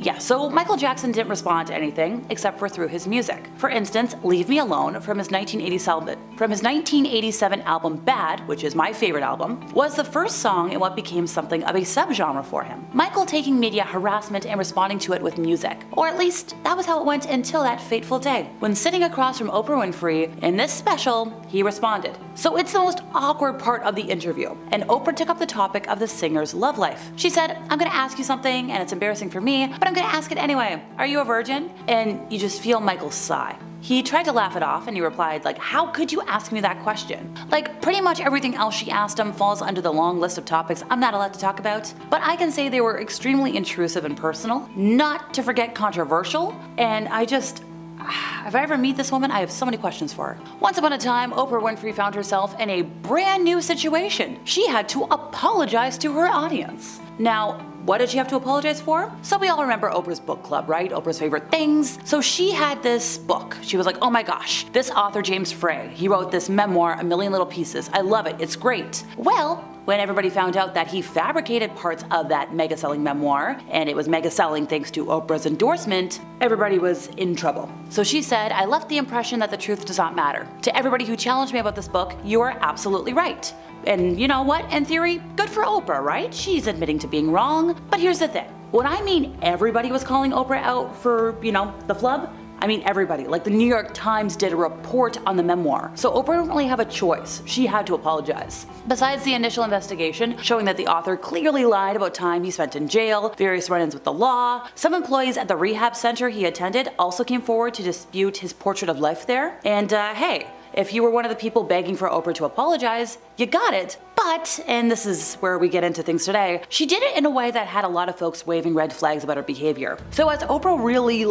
Yeah, so Michael Jackson didn't respond to anything except for through his music. For instance, Leave Me Alone from his 1987 album Bad, which is my favorite album, was the first song in what became something of a subgenre for him. Michael taking media harassment and responding to it with music. Or at least, that was how it went until that fateful day. When sitting across from Oprah Winfrey in this special, he responded. So it's the most awkward part of the interview, and Oprah took up the topic of the singer's love life. She said, I'm gonna ask you something, and it's embarrassing for me, but I'm gonna ask it anyway. Are you a virgin? And you just feel Michael sigh. He tried to laugh it off and he replied, like, how could you ask me that question? Like, pretty much everything else she asked him falls under the long list of topics I'm not allowed to talk about. But I can say they were extremely intrusive and personal, not to forget controversial, and if I ever meet this woman, I have so many questions for her. Once upon a time, Oprah Winfrey found herself in a brand new situation. She had to apologize to her audience. Now, what did she have to apologize for? So we all remember Oprah's book club, right? Oprah's favorite things. So she had this book. She was like, oh my gosh, this author James Frey, he wrote this memoir, A Million Little Pieces. I love it, it's great. Well, when everybody found out that he fabricated parts of that mega-selling memoir, and it was mega-selling thanks to Oprah's endorsement, everybody was in trouble. So she said, I left the impression that the truth does not matter. To everybody who challenged me about this book, you are absolutely right. And you know what? In theory, good for Oprah, right? She's admitting to being wrong. But here's the thing. When I mean everybody was calling Oprah out for, the flub, I mean everybody. Like the New York Times did a report on the memoir. So Oprah didn't really have a choice. She had to apologize. Besides the initial investigation showing that the author clearly lied about time he spent in jail, various run-ins with the law, some employees at the rehab center he attended also came forward to dispute his portrait of life there. And hey, if you were one of the people begging for Oprah to apologize, you got it. But, and this is where we get into things today, she did it in a way that had a lot of folks waving red flags about her behavior. So as Oprah really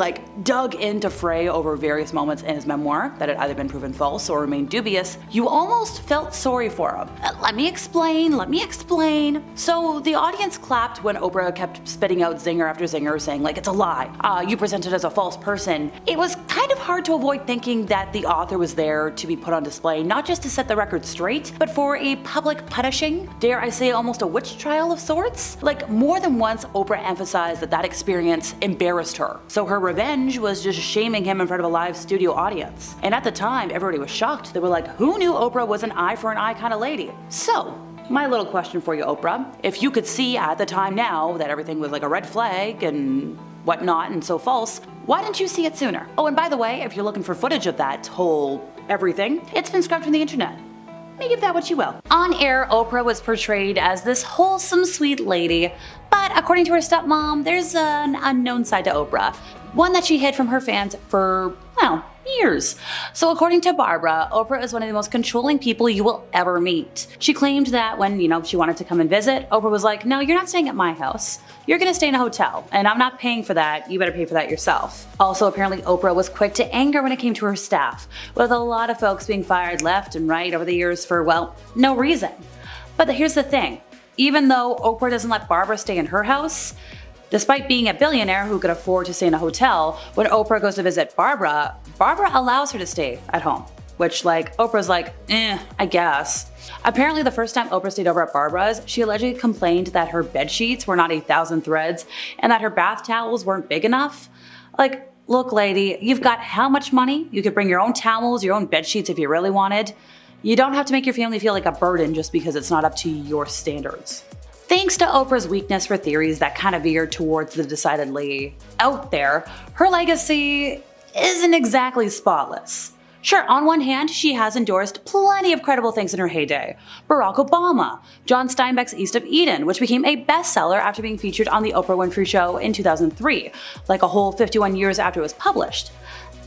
dug into Frey over various moments in his memoir that had either been proven false or remained dubious, you almost felt sorry for him. Let me explain. So the audience clapped when Oprah kept spitting out zinger after zinger saying it's a lie, you presented as a false person. It was kind of hard to avoid thinking that the author was there to be put on display, not just to set the record straight, but for a public punishing, dare I say almost a witch trial of sorts? More than once, Oprah emphasized that experience embarrassed her. So her revenge was just shaming him in front of a live studio audience. And at the time, everybody was shocked. They were like, who knew Oprah was an eye for an eye kind of lady? So, my little question for you, Oprah. If you could see at the time now that everything was like a red flag and whatnot and so false, why didn't you see it sooner? Oh, and by the way, if you're looking for footage of that whole everything, it's been scrubbed from the internet. Make of that what you will. On air, Oprah was portrayed as this wholesome, sweet lady, but according to her stepmom, there's an unknown side to Oprah, one that she hid from her fans for, years. So according to Barbara, Oprah is one of the most controlling people you will ever meet. She claimed that when, she wanted to come and visit, Oprah was like, no, you're not staying at my house. You're gonna stay in a hotel, and I'm not paying for that. You better pay for that yourself. Also, apparently Oprah was quick to anger when it came to her staff, with a lot of folks being fired left and right over the years for, no reason. But here's the thing. Even though Oprah doesn't let Barbara stay in her house, despite being a billionaire who could afford to stay in a hotel, when Oprah goes to visit Barbara, Barbara allows her to stay at home. Which, Oprah's I guess. Apparently, the first time Oprah stayed over at Barbara's, she allegedly complained that her bed sheets were not 1,000 threads and that her bath towels weren't big enough. Look, lady, you've got how much money? You could bring your own towels, your own bed sheets if you really wanted. You don't have to make your family feel like a burden just because it's not up to your standards. Thanks to Oprah's weakness for theories that kind of veered towards the decidedly out there, her legacy isn't exactly spotless. Sure, on one hand, she has endorsed plenty of credible things in her heyday. Barack Obama, John Steinbeck's East of Eden, which became a bestseller after being featured on The Oprah Winfrey Show in 2003, like a whole 51 years after it was published.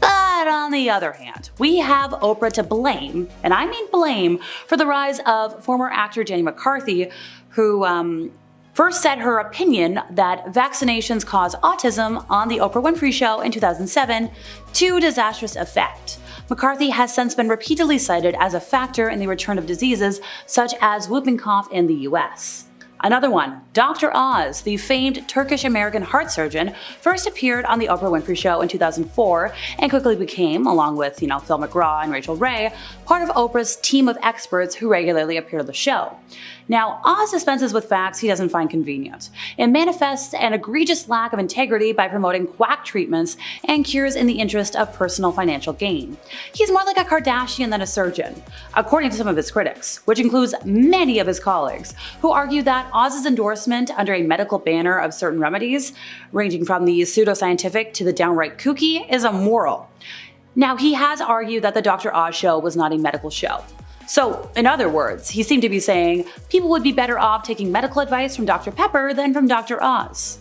But on the other hand, we have Oprah to blame, and I mean blame, for the rise of former actor Jenny McCarthy, who first said her opinion that vaccinations cause autism on The Oprah Winfrey Show in 2007 to disastrous effect. McCarthy has since been repeatedly cited as a factor in the return of diseases such as whooping cough in the US. Another one, Dr. Oz, the famed Turkish-American heart surgeon, first appeared on The Oprah Winfrey Show in 2004 and quickly became, along with, Phil McGraw and Rachel Ray, part of Oprah's team of experts who regularly appear on the show. Now, Oz dispenses with facts he doesn't find convenient and manifests an egregious lack of integrity by promoting quack treatments and cures in the interest of personal financial gain. He's more like a Kardashian than a surgeon, according to some of his critics, which includes many of his colleagues, who argue that Oz's endorsement under a medical banner of certain remedies, ranging from the pseudoscientific to the downright kooky, is immoral. Now, he has argued that the Dr. Oz show was not a medical show. So, in other words, he seemed to be saying people would be better off taking medical advice from Dr. Pepper than from Dr. Oz.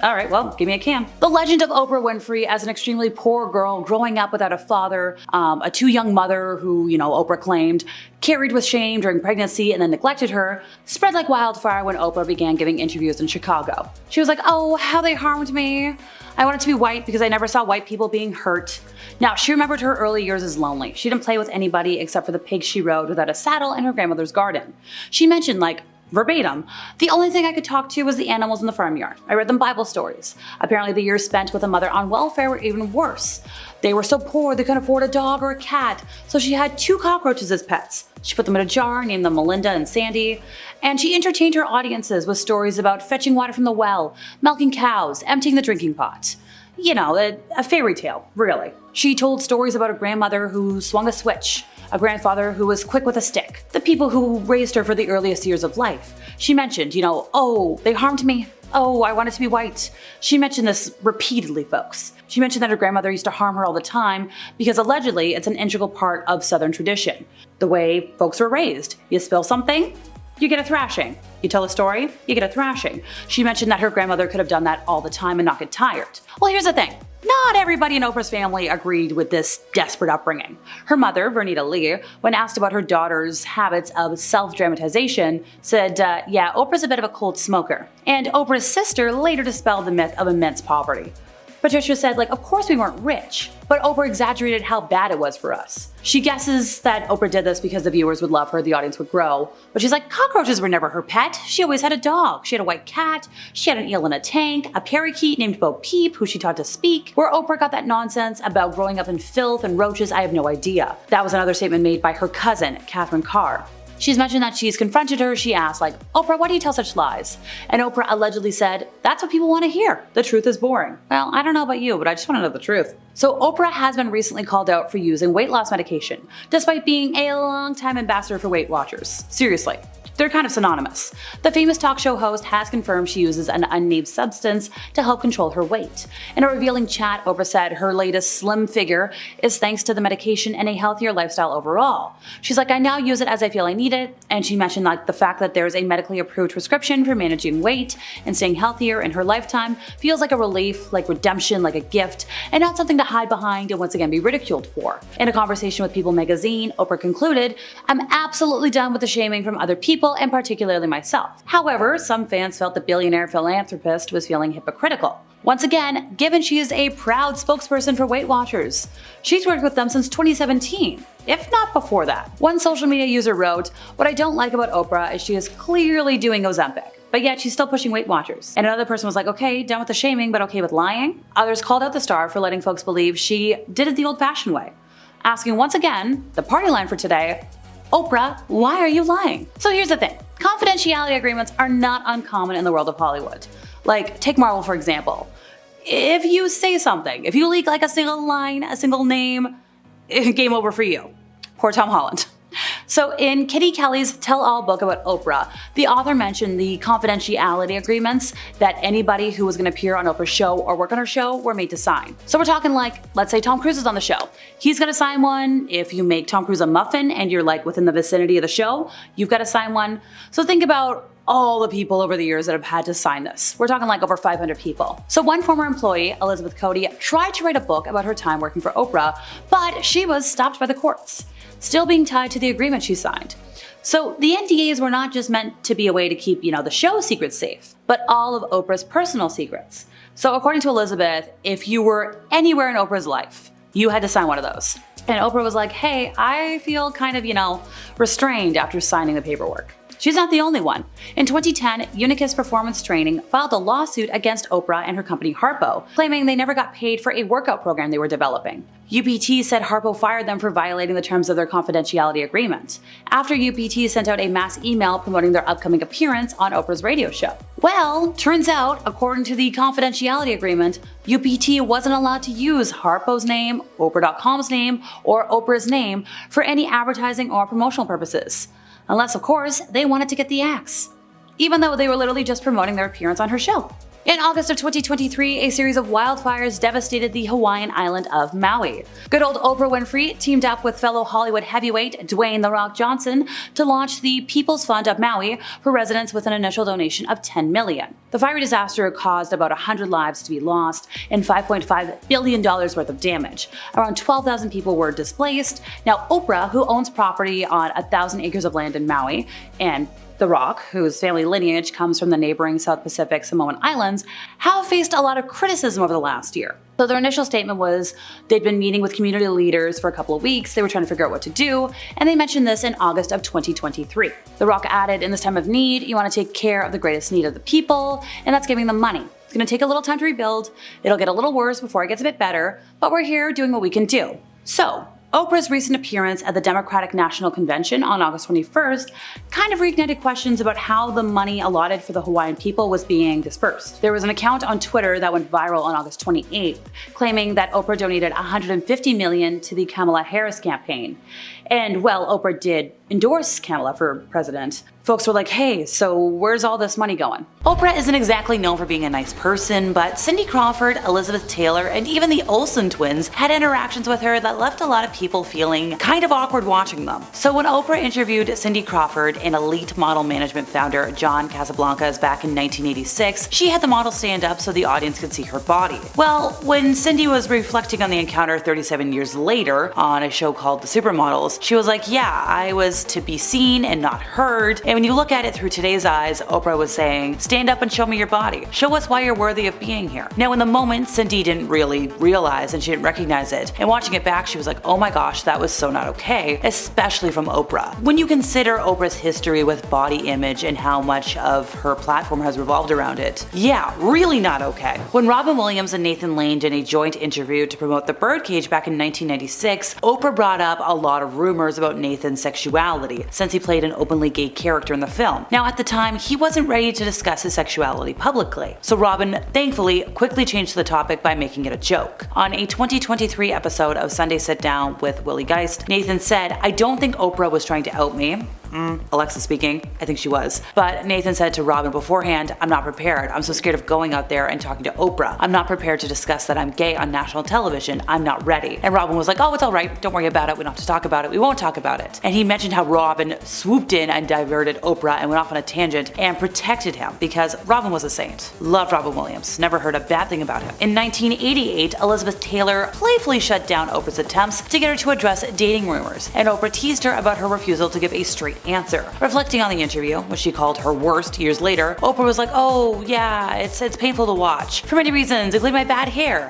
Alright, well, give me a can. The legend of Oprah Winfrey as an extremely poor girl growing up without a father, a too young mother who, Oprah claimed, carried with shame during pregnancy and then neglected her, spread like wildfire when Oprah began giving interviews in Chicago. She was like, oh, how they harmed me. I wanted to be white because I never saw white people being hurt. Now, she remembered her early years as lonely. She didn't play with anybody except for the pigs she rode without a saddle in her grandmother's garden. She mentioned, verbatim, the only thing I could talk to was the animals in the farmyard. I read them Bible stories. Apparently the years spent with a mother on welfare were even worse. They were so poor they couldn't afford a dog or a cat, so she had 2 cockroaches as pets. She put them in a jar, named them Melinda and Sandy, and she entertained her audiences with stories about fetching water from the well, milking cows, emptying the drinking pot. A fairy tale, really. She told stories about a grandmother who swung a switch, a grandfather who was quick with a stick, the people who raised her for the earliest years of life. She mentioned, oh, they harmed me. Oh, I wanted to be white. She mentioned this repeatedly, folks. She mentioned that her grandmother used to harm her all the time because allegedly it's an integral part of Southern tradition. The way folks were raised. You spill something, you get a thrashing. You tell a story, you get a thrashing. She mentioned that her grandmother could have done that all the time and not get tired. Well, here's the thing. Not everybody in Oprah's family agreed with this desperate upbringing. Her mother, Vernita Lee, when asked about her daughter's habits of self-dramatization, said, yeah, Oprah's a bit of a cold smoker. And Oprah's sister later dispelled the myth of immense poverty. Patricia said, of course we weren't rich, but Oprah exaggerated how bad it was for us. She guesses that Oprah did this because the viewers would love her, the audience would grow. But she's like, cockroaches were never her pet. She always had a dog. She had a white cat. She had an eel in a tank, a parakeet named Bo Peep, who she taught to speak. Where Oprah got that nonsense about growing up in filth and roaches, I have no idea. That was another statement made by her cousin, Catherine Carr. She's mentioned that she's confronted her. She asked, Oprah, why do you tell such lies? And Oprah allegedly said, that's what people want to hear. The truth is boring. Well, I don't know about you, but I just want to know the truth. So Oprah has been recently called out for using weight loss medication, despite being a long-time ambassador for Weight Watchers. Seriously. They're kind of synonymous. The famous talk show host has confirmed she uses an unnamed substance to help control her weight. In a revealing chat, Oprah said her latest slim figure is thanks to the medication and a healthier lifestyle overall. She's like, I now use it as I feel I need it, and she mentioned the fact that there's a medically approved prescription for managing weight and staying healthier in her lifetime feels like a relief, like redemption, like a gift, and not something to hide behind and once again be ridiculed for. In a conversation with People magazine, Oprah concluded, I'm absolutely done with the shaming from other people and particularly myself. However, some fans felt the billionaire philanthropist was feeling hypocritical. Once again, given she is a proud spokesperson for Weight Watchers. She's worked with them since 2017, if not before that. One social media user wrote, what I don't like about Oprah is she is clearly doing Ozempic, but yet she's still pushing Weight Watchers. And another person was like, okay, done with the shaming, but okay with lying. Others called out the star for letting folks believe she did it the old-fashioned way, asking once again, the party line for today, Oprah, why are you lying? So here's the thing. Confidentiality agreements are not uncommon in the world of Hollywood. Take Marvel, for example. if you say something, if you leak like a single line, a single name, game over for you. Poor Tom Holland. So in Kitty Kelly's tell-all book about Oprah, the author mentioned the confidentiality agreements that anybody who was going to appear on Oprah's show or work on her show were made to sign. So we're talking like, let's say Tom Cruise is on the show. He's going to sign one. If you make Tom Cruise a muffin and you're like within the vicinity of the show, you've got to sign one. So think about all the people over the years that have had to sign this. We're talking like over 500 people. So one former employee, Elizabeth Cody, tried to write a book about her time working for Oprah, but she was stopped by the courts, still being tied to the agreement she signed. So the NDAs were not just meant to be a way to keep, the show secrets safe, but all of Oprah's personal secrets. So according to Elizabeth, if you were anywhere in Oprah's life, you had to sign one of those. And Oprah was like, hey, I feel kind of, restrained after signing the paperwork. She's not the only one. In 2010, Unicus Performance Training filed a lawsuit against Oprah and her company Harpo, claiming they never got paid for a workout program they were developing. UPT said Harpo fired them for violating the terms of their confidentiality agreement, after UPT sent out a mass email promoting their upcoming appearance on Oprah's radio show. Well, turns out, according to the confidentiality agreement, UPT wasn't allowed to use Harpo's name, Oprah.com's name, or Oprah's name for any advertising or promotional purposes. Unless, of course, they wanted to get the axe, even though they were literally just promoting their appearance on her show. In August of 2023, a series of wildfires devastated the Hawaiian island of Maui. Good old Oprah Winfrey teamed up with fellow Hollywood heavyweight Dwayne "The Rock" Johnson to launch the People's Fund of Maui for residents with an initial donation of $10 million. The fiery disaster caused about 100 lives to be lost and $5.5 billion worth of damage. Around 12,000 people were displaced. Now, Oprah, who owns property on 1,000 acres of land in Maui, and The Rock, whose family lineage comes from the neighboring South Pacific Samoan Islands, have faced a lot of criticism over the last year. So their initial statement was they'd been meeting with community leaders for a couple of weeks, they were trying to figure out what to do, and they mentioned this in August of 2023. The Rock added, in this time of need, you want to take care of the greatest need of the people, and that's giving them money. It's going to take a little time to rebuild, it'll get a little worse before it gets a bit better, but we're here doing what we can do. So, Oprah's recent appearance at the Democratic National Convention on August 21st kind of reignited questions about how the money allotted for the Hawaiian people was being dispersed. There was an account on Twitter that went viral on August 28th, claiming that Oprah donated $150 million to the Kamala Harris campaign. And while Oprah did endorse Kamala for president, folks were like, hey, so where's all this money going? Oprah isn't exactly known for being a nice person, but Cindy Crawford, Elizabeth Taylor, and even the Olsen twins had interactions with her that left a lot of people feeling kind of awkward watching them. So when Oprah interviewed Cindy Crawford and elite model management founder John Casablancas back in 1986, she had the model stand up so the audience could see her body. Well, when Cindy was reflecting on the encounter 37 years later on a show called The Supermodels, she was like, yeah, I was to be seen and not heard. And when you look at it through today's eyes, Oprah was saying, stand up and show me your body. Show us why you're worthy of being here. Now in the moment, Cindy didn't really realize and she didn't recognize it. And watching it back, she was like, oh my gosh, that was so not okay, especially from Oprah. When you consider Oprah's history with body image and how much of her platform has revolved around it, yeah, really not okay. When Robin Williams and Nathan Lane did a joint interview to promote The Birdcage back in 1996, Oprah brought up a lot of rumors about Nathan's sexuality, since he played an openly gay character in the film. Now at the time, he wasn't ready to discuss his sexuality publicly, so Robin thankfully quickly changed the topic by making it a joke. On a 2023 episode of Sunday Sit Down with Willie Geist, Nathan said, I don't think Oprah was trying to out me. Alexa speaking, I think she was. But Nathan said to Robin beforehand, I'm not prepared. I'm so scared of going out there and talking to Oprah. I'm not prepared to discuss that I'm gay on national television. I'm not ready. And Robin was like, oh, it's all right. Don't worry about it. We don't have to talk about it. We won't talk about it. And he mentioned how Robin swooped in and diverted Oprah and went off on a tangent and protected him because Robin was a saint. Loved Robin Williams. Never heard a bad thing about him. In 1988, Elizabeth Taylor playfully shut down Oprah's attempts to get her to address dating rumors, and Oprah teased her about her refusal to give a straight answer. Reflecting on the interview, which she called her worst years later, Oprah was like, oh yeah, it's painful to watch. For many reasons, including my bad hair.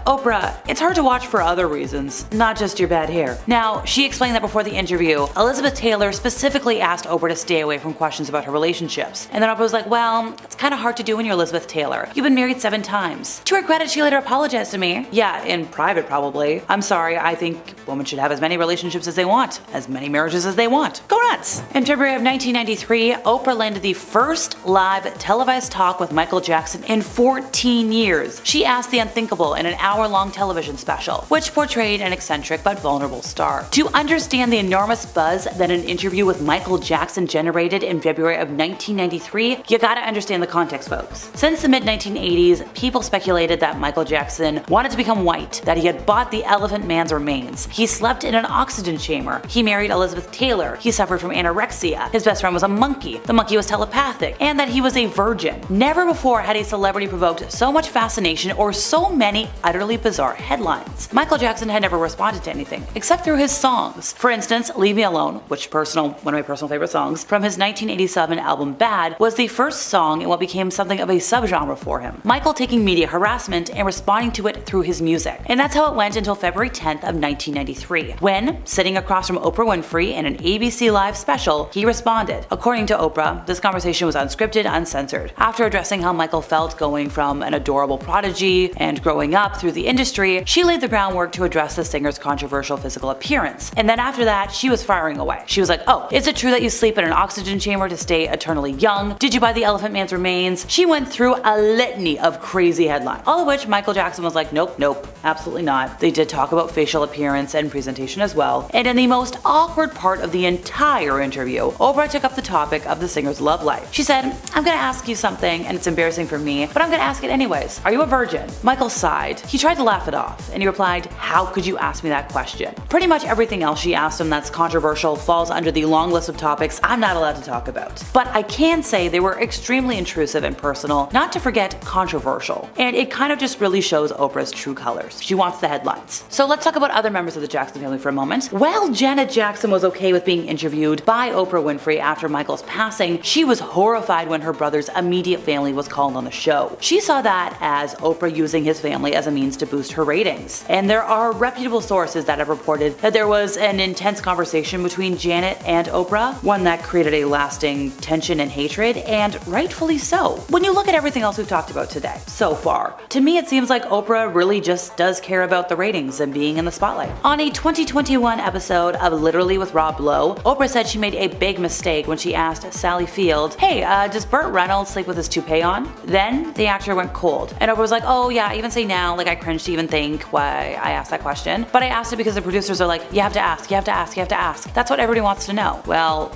Oprah, it's hard to watch for other reasons, not just your bad hair. Now, she explained that before the interview, Elizabeth Taylor specifically asked Oprah to stay away from questions about her relationships. And then Oprah was like, well, it's kind of hard to do when you're Elizabeth Taylor. You've been married 7 times. To her credit, she later apologized to me. Yeah, in private probably. I'm sorry, I think women should have as many relationships as they want, as many marriages as they want. Go nuts! headlines. In February of 1993, Oprah landed the first live televised talk with Michael Jackson in 14 years. She asked the unthinkable in an hour-long television special, which portrayed an eccentric but vulnerable star. To understand the enormous buzz that an interview with Michael Jackson generated in February of 1993, you gotta understand the context, folks. Since the mid-1980s, people speculated that Michael Jackson wanted to become white, that he had bought the Elephant Man's remains, he slept in an oxygen chamber, he married Elizabeth Taylor, he suffered from anorexia, his best friend was a monkey, the monkey was telepathic, and that he was a virgin. Never before had a celebrity provoked so much fascination or so many utterly bizarre headlines. Michael Jackson had never responded to anything, except through his songs. For instance, Leave Me Alone, one of my personal favorite songs, from his 1987 album Bad, was the first song in what became something of a subgenre for him. Michael taking media harassment and responding to it through his music. And that's how it went until February 10th of 1993, when, sitting across from Oprah Winfrey in an ABC Live special, he responded. According to Oprah, this conversation was unscripted, uncensored. After addressing how Michael felt going from an adorable prodigy and growing up through the industry, she laid the groundwork to address the singer's controversial physical appearance. And then after that, she was firing away. She was like, oh, is it true that you sleep in an oxygen chamber to stay eternally young? Did you buy the Elephant Man's remains? She went through a litany of crazy headlines, all of which Michael Jackson was like, nope, absolutely not. They did talk about facial appearance and presentation as well. And in the most awkward part of the entire interview, Oprah took up the topic of the singer's love life. She said, I'm gonna ask you something, and it's embarrassing for me, but I'm gonna ask it anyways. Are you a virgin? Michael sighed. He tried to laugh it off, and he replied, how could you ask me that question? Pretty much everything else she asked him that's controversial falls under the long list of topics I'm not allowed to talk about. But I can say they were extremely intrusive and personal, not to forget controversial. And it kind of just really shows Oprah's true colors. She wants the headlines. So let's talk about other members of the Jackson family for a moment. While Janet Jackson was okay with being interviewed by Oprah Winfrey after Michael's passing, she was horrified when her brother's immediate family was called on the show. She saw that as Oprah using his family as a means to boost her ratings. And there are reputable sources that have reported that there was an intense conversation between Janet and Oprah, one that created a lasting tension and hatred, and rightfully so. When you look at everything else we've talked about today, so far, to me it seems like Oprah really just does care about the ratings and being in the spotlight. On a 2021 episode of Literally with Rob Lowe, Oprah said she made a big mistake when she asked Sally Field, hey, does Burt Reynolds sleep with his toupee on? Then the actor went cold, and Oprah was like, oh yeah, even say now, like I cringe to even think why I asked that question, but I asked it because the producers are like, you have to ask, you have to ask, you have to ask. That's what everybody wants to know. Well,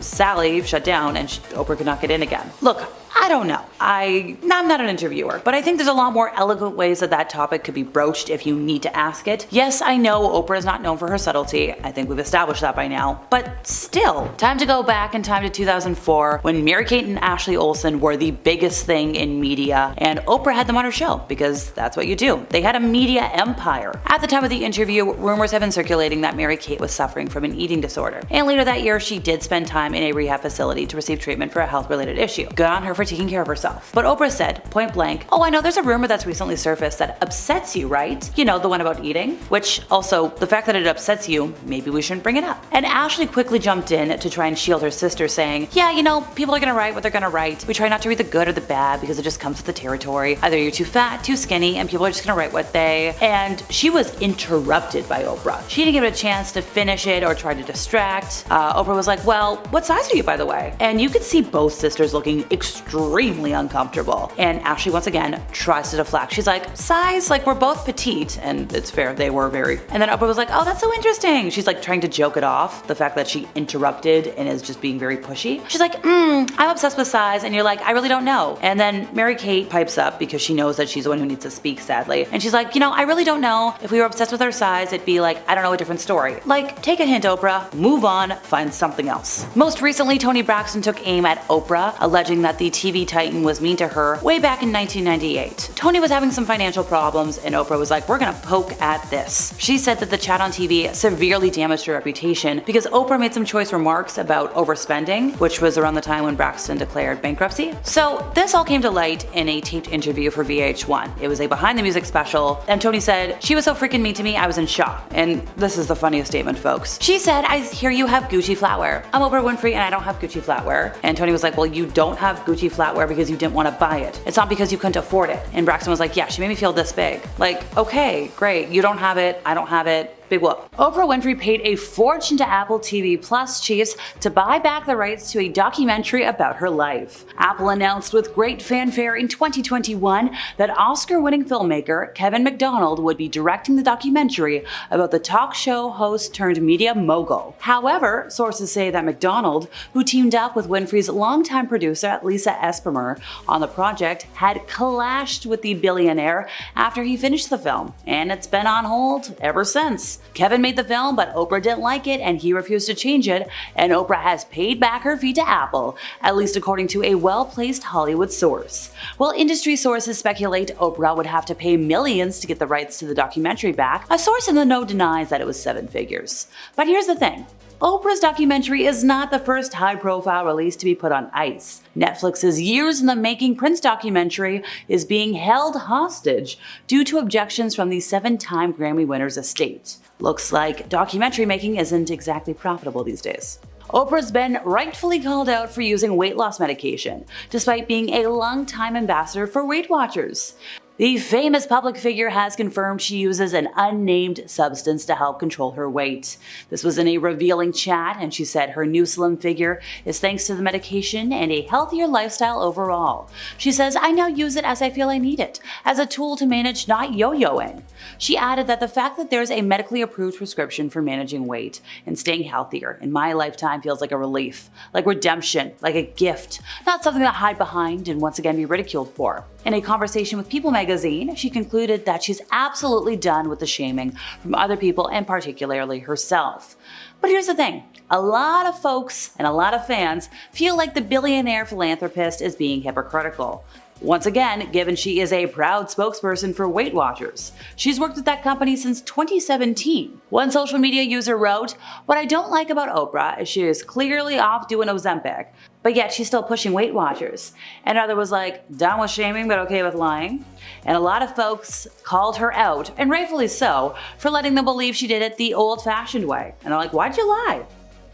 Sally shut down and Oprah could not get in again. Look, I don't know. I'm not an interviewer, but I think there's a lot more eloquent ways that topic could be broached if you need to ask it. Yes, I know Oprah is not known for her subtlety. I think we've established that by now. But still, time to go back in time to 2004 when Mary-Kate and Ashley Olsen were the biggest thing in media, and Oprah had them on her show because that's what you do. They had a media empire. At the time of the interview, rumors have been circulating that Mary-Kate was suffering from an eating disorder. And later that year, she did spend time in a rehab facility to receive treatment for a health-related issue. Good on her for taking care of herself. But Oprah said, point blank, oh, I know there's a rumor that's recently surfaced that upsets you, right? You know, the one about eating? Which, also, the fact that it upsets you, maybe we shouldn't bring it up. And Ashley quickly jumped in to try and shield her sister, saying, yeah, you know, people are gonna write what they're gonna write. We try not to read the good or the bad because it just comes with the territory. Either you're too fat, too skinny, and people are just gonna write what they... And she was interrupted by Oprah. She didn't give it a chance to finish it or try to distract. Oprah was like, well, what size are you, by the way? And you could see both sisters looking extremely uncomfortable. And Ashley once again tries to deflect. She's like, size? Like, we're both petite. And it's fair, they were very. And then Oprah was like, oh, that's so interesting. She's like trying to joke it off, the fact that she interrupted and is just being very pushy. She's like, I'm obsessed with size. And you're like, I really don't know. And then Mary-Kate pipes up because she knows that she's the one who needs to speak, sadly. And she's like, you know, I really don't know. If we were obsessed with our size, it'd be like, I don't know, a different story. Like, take a hint, Oprah. Move on, find something else. Most recently, Toni Braxton took aim at Oprah, alleging that the TV titan was mean to her way back in 1998. Toni was having some financial problems, and Oprah was like, we're gonna poke at this. She said that the chat on TV severely damaged her reputation because Oprah made some choice remarks about overspending, which was around the time when Braxton declared bankruptcy. So this all came to light in a taped interview for VH1. It was a behind the music special, and Toni said, she was so freaking mean to me, I was in shock. And this is the funniest statement, folks. She said, I hear you have Gucci flatware. I'm Oprah Winfrey and I don't have Gucci flatware. And Toni was like, well, you don't have Gucci flatware because you didn't want to buy it. It's not because you couldn't afford it. And Braxton was like, yeah, she made me feel this big. Like, okay, great. You don't have it. I don't have it. Big whoop. Oprah Winfrey paid a fortune to Apple TV Plus chiefs to buy back the rights to a documentary about her life. Apple announced with great fanfare in 2021 that Oscar-winning filmmaker Kevin McDonald would be directing the documentary about the talk show host turned media mogul. However, sources say that McDonald, who teamed up with Winfrey's longtime producer Lisa Esprimer on the project, had clashed with the billionaire after he finished the film, and it's been on hold ever since. Kevin made the film, but Oprah didn't like it and he refused to change it, and Oprah has paid back her fee to Apple, at least according to a well-placed Hollywood source. While industry sources speculate Oprah would have to pay millions to get the rights to the documentary back, a source in the know denies that it was 7 figures. But here's the thing. Oprah's documentary is not the first high-profile release to be put on ice. Netflix's years in the making Prince documentary is being held hostage due to objections from the 7-time Grammy winner's estate. Looks like documentary making isn't exactly profitable these days. Oprah's been rightfully called out for using weight loss medication, despite being a longtime ambassador for Weight Watchers. The famous public figure has confirmed she uses an unnamed substance to help control her weight. This was in a revealing chat, and she said her new slim figure is thanks to the medication and a healthier lifestyle overall. She says, "I now use it as I feel I need it, as a tool to manage not yo-yoing." She added that the fact that there's a medically approved prescription for managing weight and staying healthier in my lifetime feels like a relief, like redemption, like a gift, not something to hide behind and once again be ridiculed for. In a conversation with People magazine, she concluded that she's absolutely done with the shaming from other people and particularly herself. But here's the thing, a lot of folks and a lot of fans feel like the billionaire philanthropist is being hypocritical. Once again, given she is a proud spokesperson for Weight Watchers. She's worked with that company since 2017. One social media user wrote, "What I don't like about Oprah is she is clearly off doing Ozempic, but yet she's still pushing Weight Watchers." Another was like, "Done with shaming but okay with lying." And a lot of folks called her out, and rightfully so, for letting them believe she did it the old-fashioned way. And they're like, "Why'd you lie?"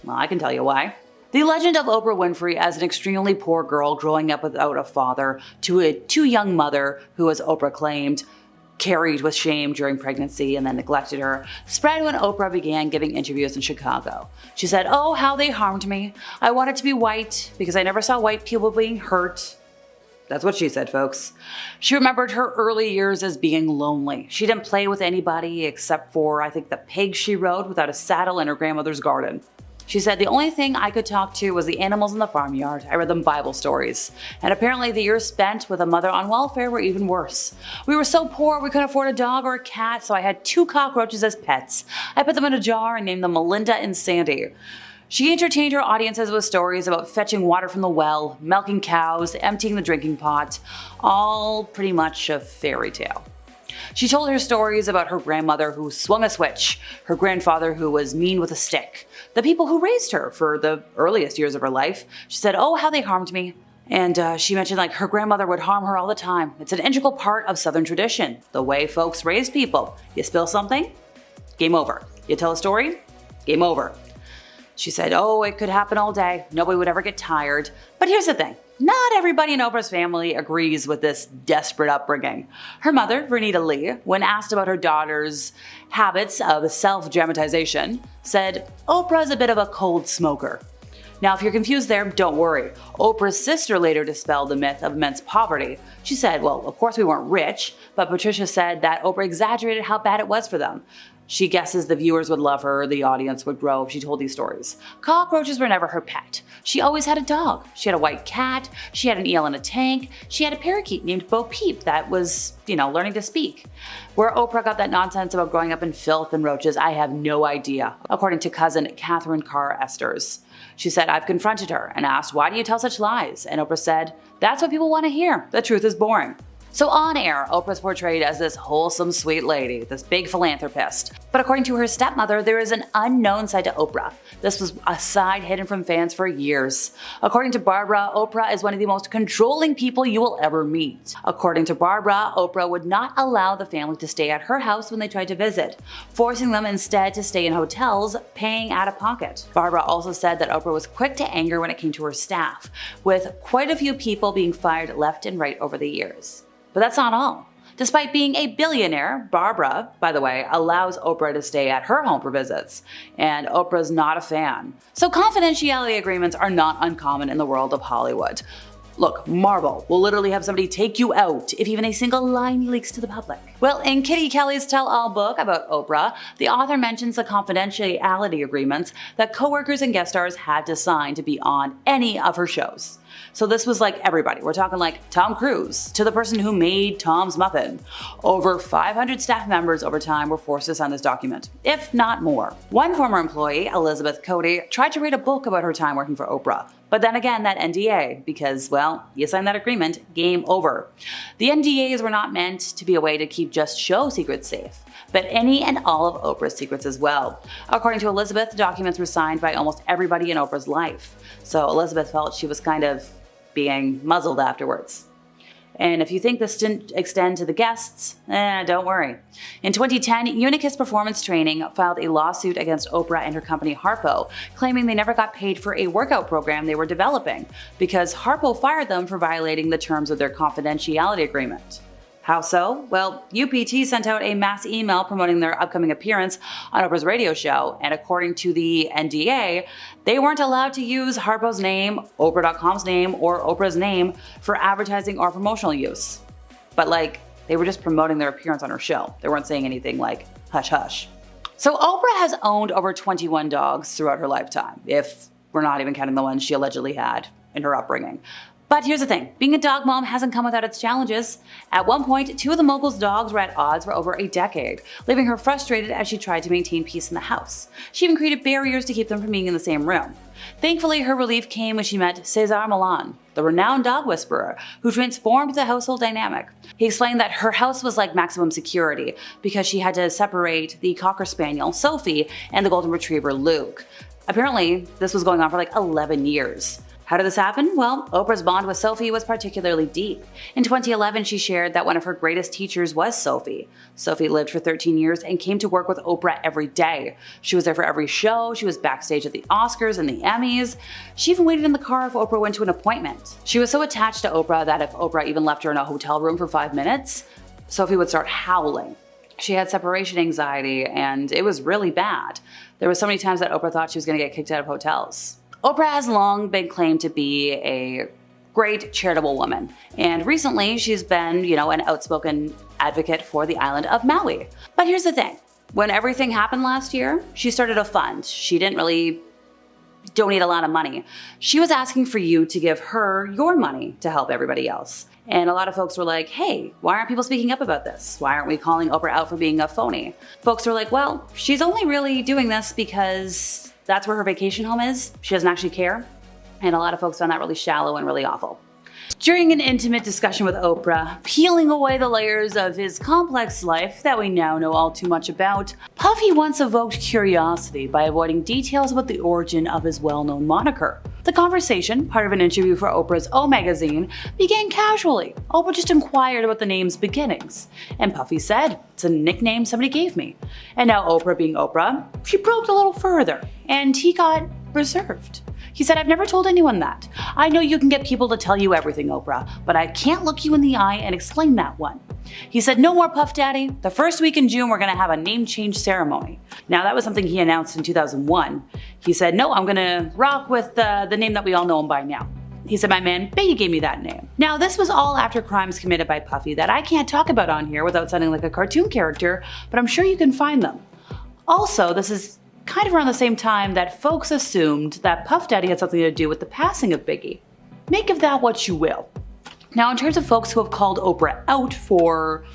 Well, I can tell you why. The legend of Oprah Winfrey as an extremely poor girl growing up without a father to a too-young mother who, as Oprah claimed, carried with shame during pregnancy and then neglected her, spread when Oprah began giving interviews in Chicago. She said, "Oh, how they harmed me. I wanted to be white because I never saw white people being hurt." That's what she said, folks. She remembered her early years as being lonely. She didn't play with anybody except for, I think, the pigs she rode without a saddle in her grandmother's garden. She said, "The only thing I could talk to was the animals in the farmyard. I read them Bible stories. And apparently the years spent with a mother on welfare were even worse. We were so poor we couldn't afford a dog or a cat, so I had 2 cockroaches as pets. I put them in a jar and named them Melinda and Sandy." She entertained her audiences with stories about fetching water from the well, milking cows, emptying the drinking pot, all pretty much a fairy tale. She told her stories about her grandmother who swung a switch, her grandfather who was mean with a stick, the people who raised her for the earliest years of her life. She said, "Oh, how they harmed me." And she mentioned like her grandmother would harm her all the time. It's an integral part of Southern tradition, the way folks raise people. You spill something, game over. You tell a story, game over. She said, "Oh, it could happen all day. Nobody would ever get tired." But here's the thing. Not everybody in Oprah's family agrees with this desperate upbringing. Her mother, Vernita Lee, when asked about her daughter's habits of self-dramatization, said, "Oprah's a bit of a cold smoker." Now, if you're confused there, don't worry. Oprah's sister later dispelled the myth of immense poverty. She said, well, of course we weren't rich, but Patricia said that Oprah exaggerated how bad it was for them. She guesses the viewers would love her, the audience would grow if she told these stories. Cockroaches were never her pet. She always had a dog. She had a white cat. She had an eel in a tank. She had a parakeet named Bo Peep that was, learning to speak. Where Oprah got that nonsense about growing up in filth and roaches, I have no idea, according to cousin Catherine Carr Esters. She said, "I've confronted her and asked, 'Why do you tell such lies?' And Oprah said, 'That's what people want to hear. The truth is boring.'" So on air, Oprah's portrayed as this wholesome, sweet lady, this big philanthropist. But according to her stepmother, there is an unknown side to Oprah. This was a side hidden from fans for years. According to Barbara, Oprah is one of the most controlling people you will ever meet. According to Barbara, Oprah would not allow the family to stay at her house when they tried to visit, forcing them instead to stay in hotels, paying out of pocket. Barbara also said that Oprah was quick to anger when it came to her staff, with quite a few people being fired left and right over the years. But that's not all. Despite being a billionaire, Barbara, by the way, allows Oprah to stay at her home for visits, and Oprah's not a fan. So confidentiality agreements are not uncommon in the world of Hollywood. Look, Marvel will literally have somebody take you out if even a single line leaks to the public. Well, in Kitty Kelly's tell-all book about Oprah, the author mentions the confidentiality agreements that coworkers and guest stars had to sign to be on any of her shows. So this was like everybody. We're talking like Tom Cruise to the person who made Tom's muffin. Over 500 staff members over time were forced to sign this document, if not more. One former employee, Elizabeth Cody, tried to write a book about her time working for Oprah. But then again, that NDA, because, well, you signed that agreement, game over. The NDAs were not meant to be a way to keep just show secrets safe, but any and all of Oprah's secrets as well. According to Elizabeth, the documents were signed by almost everybody in Oprah's life. So Elizabeth felt she was kind of being muzzled afterwards. And if you think this didn't extend to the guests, don't worry. In 2010, Unicus Performance Training filed a lawsuit against Oprah and her company Harpo, claiming they never got paid for a workout program they were developing, because Harpo fired them for violating the terms of their confidentiality agreement. How so? Well, UPT sent out a mass email promoting their upcoming appearance on Oprah's radio show, and according to the NDA, they weren't allowed to use Harpo's name, Oprah.com's name, or Oprah's name for advertising or promotional use. But like, they were just promoting their appearance on her show. They weren't saying anything like, hush hush. So Oprah has owned over 21 dogs throughout her lifetime, if we're not even counting the ones she allegedly had in her upbringing. But here's the thing, being a dog mom hasn't come without its challenges. At one point, two of the mogul's dogs were at odds for over a decade, leaving her frustrated as she tried to maintain peace in the house. She even created barriers to keep them from being in the same room. Thankfully, her relief came when she met Cesar Millan, the renowned dog whisperer, who transformed the household dynamic. He explained that her house was like maximum security because she had to separate the Cocker Spaniel, Sophie, and the Golden Retriever, Luke. Apparently, this was going on for like 11 years. How did this happen? Well, Oprah's bond with Sophie was particularly deep. In 2011, she shared that one of her greatest teachers was Sophie. Sophie lived for 13 years and came to work with Oprah every day. She was there for every show, she was backstage at the Oscars and the Emmys. She even waited in the car if Oprah went to an appointment. She was so attached to Oprah that if Oprah even left her in a hotel room for 5 minutes, Sophie would start howling. She had separation anxiety, and it was really bad. There were so many times that Oprah thought she was going to get kicked out of hotels. Oprah has long been claimed to be a great charitable woman, and recently she's been, an outspoken advocate for the island of Maui. But here's the thing, when everything happened last year, she started a fund. She didn't really donate a lot of money. She was asking for you to give her your money to help everybody else. And a lot of folks were like, hey, why aren't people speaking up about this? Why aren't we calling Oprah out for being a phony? Folks were like, well, she's only really doing this because that's where her vacation home is. She doesn't actually care. And a lot of folks found that really shallow and really awful. During an intimate discussion with Oprah, peeling away the layers of his complex life that we now know all too much about, Puffy once evoked curiosity by avoiding details about the origin of his well-known moniker. The conversation, part of an interview for Oprah's O magazine, began casually. Oprah just inquired about the name's beginnings. And Puffy said, it's a nickname somebody gave me. And now Oprah being Oprah, she probed a little further, and he got reserved. He said, I've never told anyone that. I know you can get people to tell you everything, Oprah, but I can't look you in the eye and explain that one. He said, no more Puff Daddy. The first week in June, we're gonna have a name change ceremony. Now that was something he announced in 2001. He said, no, I'm gonna rock with the name that we all know him by now. He said, my man, Biggie gave me that name. Now this was all after crimes committed by Puffy that I can't talk about on here without sounding like a cartoon character, but I'm sure you can find them. Also, this is kind of around the same time that folks assumed that Puff Daddy had something to do with the passing of Biggie. Make of that what you will. Now, in terms of folks who have called Oprah out for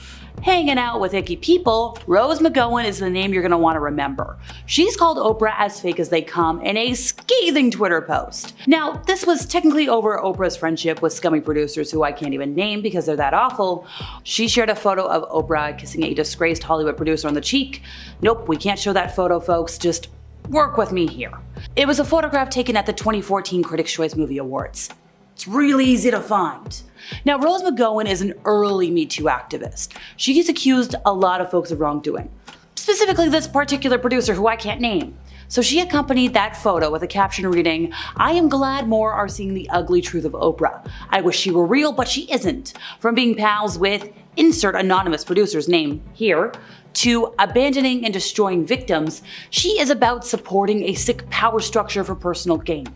hanging out with icky people, Rose McGowan is the name you're going to want to remember. She's called Oprah as fake as they come in a scathing Twitter post. Now, this was technically over Oprah's friendship with scummy producers who I can't even name because they're that awful. She shared a photo of Oprah kissing a disgraced Hollywood producer on the cheek. Nope, we can't show that photo, folks. Just work with me here. It was a photograph taken at the 2014 Critics' Choice Movie Awards. It's really easy to find. Now, Rose McGowan is an early Me Too activist. She gets accused a lot of folks of wrongdoing, specifically this particular producer who I can't name. So she accompanied that photo with a caption reading, I am glad more are seeing the ugly truth of Oprah. I wish she were real, but she isn't. From being pals with insert anonymous producer's name here, to abandoning and destroying victims, she is about supporting a sick power structure for personal gain.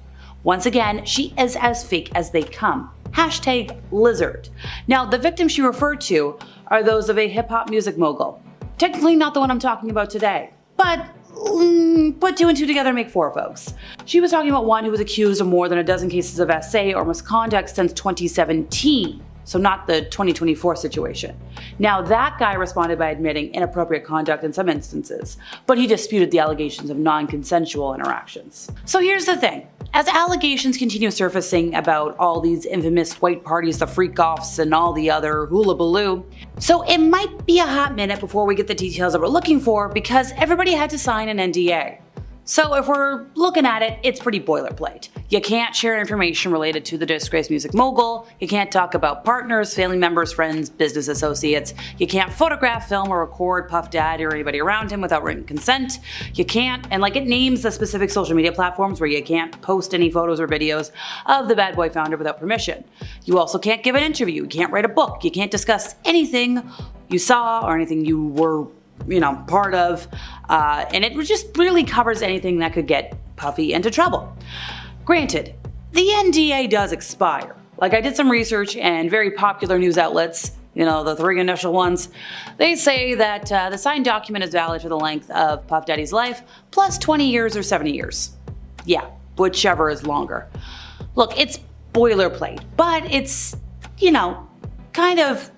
Once again, she is as fake as they come. Hashtag lizard. Now, the victims she referred to are those of a hip-hop music mogul. Technically not the one I'm talking about today, but put 2 and 2 together and make 4, folks. She was talking about one who was accused of more than a dozen cases of SA or misconduct since 2017. So not the 2024 situation. Now that guy responded by admitting inappropriate conduct in some instances, but he disputed the allegations of non-consensual interactions. So here's the thing. As allegations continue surfacing about all these infamous white parties, the freak-offs, and all the other hula-baloo, so it might be a hot minute before we get the details that we're looking for because everybody had to sign an NDA. So if we're looking at it, it's pretty boilerplate. You can't share information related to the disgraced music mogul, you can't talk about partners, family members, friends, business associates, you can't photograph, film, or record Puff Daddy or anybody around him without written consent, you can't, and it names the specific social media platforms where you can't post any photos or videos of the bad boy founder without permission. You also can't give an interview, you can't write a book, you can't discuss anything you saw or anything you were part of, and it just really covers anything that could get Puffy into trouble. Granted, the NDA does expire. I did some research and very popular news outlets, the 3 initial ones, they say that the signed document is valid for the length of Puff Daddy's life, plus 20 years or 70 years. Yeah, whichever is longer. Look, it's boilerplate, but it's, kind of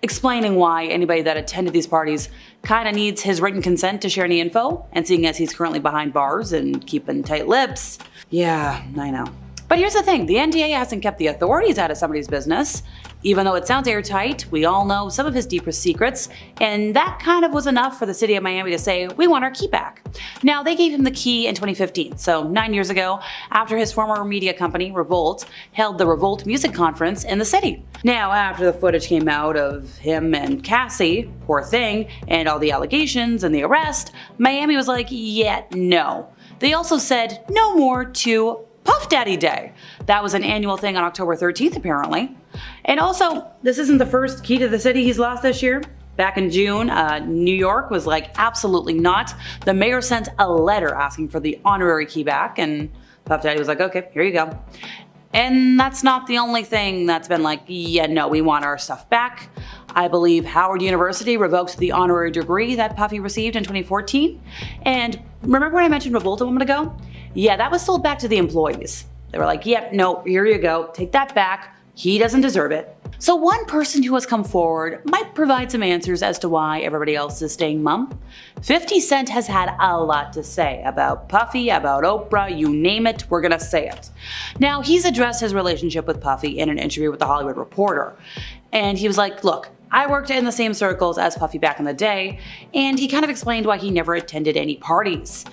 explaining why anybody that attended these parties kind of needs his written consent to share any info, and seeing as he's currently behind bars and keeping tight lips, yeah, I know. But here's the thing, the NDA hasn't kept the authorities out of somebody's business. Even though it sounds airtight, we all know some of his deepest secrets, and that kind of was enough for the city of Miami to say, we want our key back. Now, they gave him the key in 2015, so 9 years ago, after his former media company, Revolt, held the Revolt Music Conference in the city. Now, after the footage came out of him and Cassie, poor thing, and all the allegations and the arrest, Miami was like, yeah, no. They also said no more to Puff Daddy Day. That was an annual thing on October 13th, apparently. And also, this isn't the first key to the city he's lost this year. Back in June, New York was like, absolutely not. The mayor sent a letter asking for the honorary key back, and Puff Daddy was like, okay, here you go. And that's not the only thing that's been like, yeah, no, we want our stuff back. I believe Howard University revoked the honorary degree that Puffy received in 2014. And remember when I mentioned Revolt a moment ago? Yeah, that was sold back to the employees. They were like, yep, no, here you go, take that back. He doesn't deserve it. So one person who has come forward might provide some answers as to why everybody else is staying mum. 50 Cent has had a lot to say about Puffy, about Oprah, you name it, we're gonna say it. Now, he's addressed his relationship with Puffy in an interview with The Hollywood Reporter. And he was like, look, I worked in the same circles as Puffy back in the day, and he kind of explained why he never attended any parties.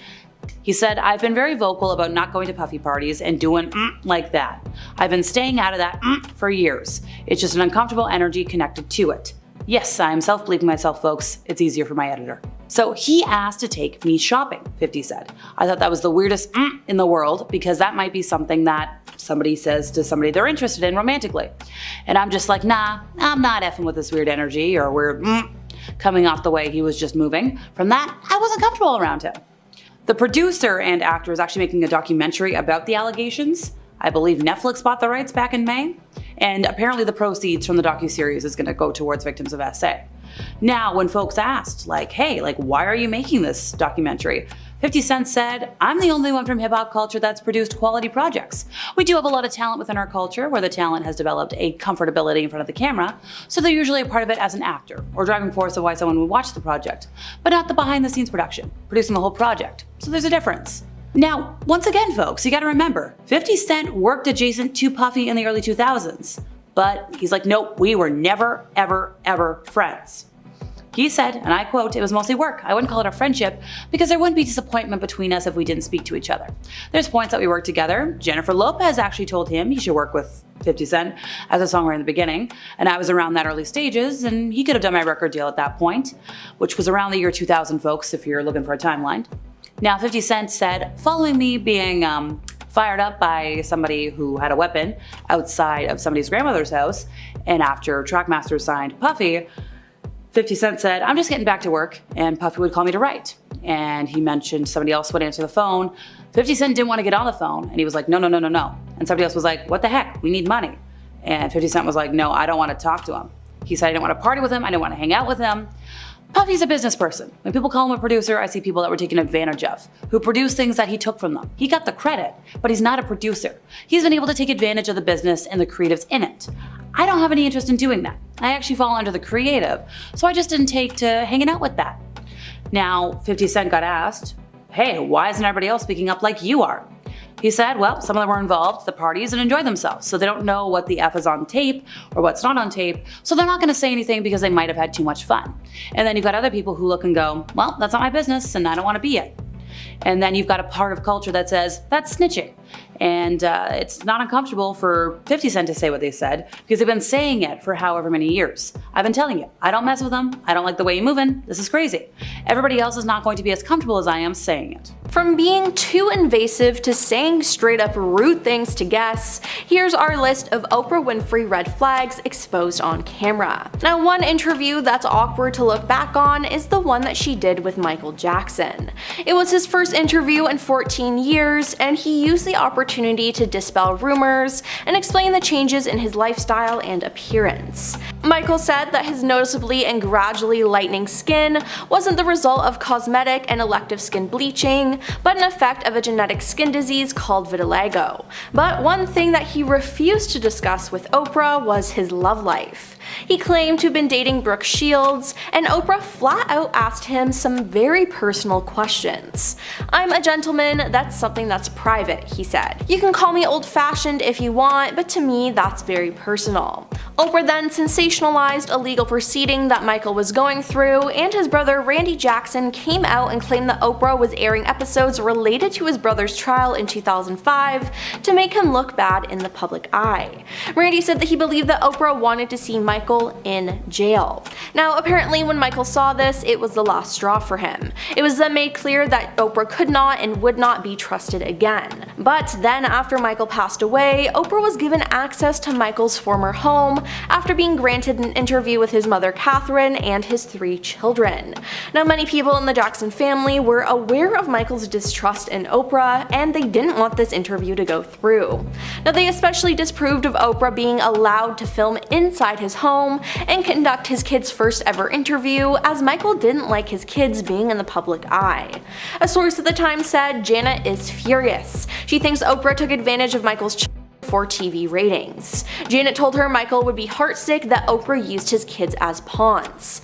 He said, I've been very vocal about not going to Puffy parties and doing like that. I've been staying out of that for years. It's just an uncomfortable energy connected to it. Yes, I'm self-bleeping myself, folks. It's easier for my editor. So he asked to take me shopping, 50 said. I thought that was the weirdest in the world, because that might be something that somebody says to somebody they're interested in romantically. And I'm just like, nah, I'm not effing with this weird energy or weird coming off the way he was just moving. From that, I wasn't comfortable around him. The producer and actor is actually making a documentary about the allegations. I believe Netflix bought the rights back in May, and apparently the proceeds from the docuseries is going to go towards victims of SA. Now, when folks asked, hey, why are you making this documentary? 50 Cent said, I'm the only one from hip-hop culture that's produced quality projects. We do have a lot of talent within our culture where the talent has developed a comfortability in front of the camera, so they're usually a part of it as an actor or driving force of why someone would watch the project, but not the behind-the-scenes production, producing the whole project. So there's a difference. Now, once again, folks, you gotta remember, 50 Cent worked adjacent to Puffy in the early 2000s, but he's like, nope, we were never, ever, ever friends. He said, and I quote, it was mostly work. I wouldn't call it a friendship because there wouldn't be disappointment between us if we didn't speak to each other. There's points that we worked together. Jennifer Lopez actually told him he should work with 50 Cent as a songwriter in the beginning, and I was around that early stages, and he could have done my record deal at that point, which was around the year 2000, folks, if you're looking for a timeline. Now, 50 Cent said, following me being fired up by somebody who had a weapon outside of somebody's grandmother's house, and after Trackmaster signed Puffy, 50 Cent said, "I'm just getting back to work," and Puffy would call me to write. And he mentioned somebody else would answer the phone. 50 Cent didn't want to get on the phone, and he was like, "No, no, no, no, no." And somebody else was like, "What the heck? We need money." And 50 Cent was like, "No, I don't want to talk to him." He said, "I didn't want to party with him. I didn't want to hang out with him." Puffy's a business person. When people call him a producer, I see people that were taken advantage of, who produce things that he took from them. He got the credit, but he's not a producer. He's been able to take advantage of the business and the creatives in it. I don't have any interest in doing that. I actually fall under the creative, so I just didn't take to hanging out with that. Now, 50 Cent got asked, "Hey, why isn't everybody else speaking up like you are?" He said, well, some of them were involved, the parties, and enjoy themselves, so they don't know what the F is on tape or what's not on tape, so they're not going to say anything because they might have had too much fun. And then you've got other people who look and go, well, that's not my business and I don't want to be it. And then you've got a part of culture that says, that's snitching. And it's not uncomfortable for 50 Cent to say what they said because they've been saying it for however many years. I've been telling you, I don't mess with them. I don't like the way you're moving. This is crazy. Everybody else is not going to be as comfortable as I am saying it. From being too invasive to saying straight up rude things to guests, here's our list of Oprah Winfrey red flags exposed on camera. Now, one interview that's awkward to look back on is the one that she did with Michael Jackson. It was his first interview in 14 years, and he used the opportunity to dispel rumors and explain the changes in his lifestyle and appearance. Michael said that his noticeably and gradually lightening skin wasn't the result of cosmetic and elective skin bleaching, but an effect of a genetic skin disease called vitiligo. But one thing that he refused to discuss with Oprah was his love life. He claimed to have been dating Brooke Shields, and Oprah flat out asked him some very personal questions. "I'm a gentleman, that's something that's private," he said. "You can call me old-fashioned if you want, but to me that's very personal." Oprah then sensationalized a legal proceeding that Michael was going through, and his brother Randy Jackson came out and claimed that Oprah was airing episodes related to his brother's trial in 2005 to make him look bad in the public eye. Randy said that he believed that Oprah wanted to see Michael in jail. Now, apparently when Michael saw this, it was the last straw for him. It was then made clear that Oprah could not and would not be trusted again. But then after Michael passed away, Oprah was given access to Michael's former home after being granted an interview with his mother Catherine and his 3 children. Now, many people in the Jackson family were aware of Michael's distrust in Oprah, and they didn't want this interview to go through. Now, they especially disapproved of Oprah being allowed to film inside his home and conduct his kids' first ever interview, as Michael didn't like his kids being in the public eye. A source at the time said Janet is furious. She thinks Oprah took advantage of Michael's for TV ratings. Janet told her Michael would be heartsick that Oprah used his kids as pawns.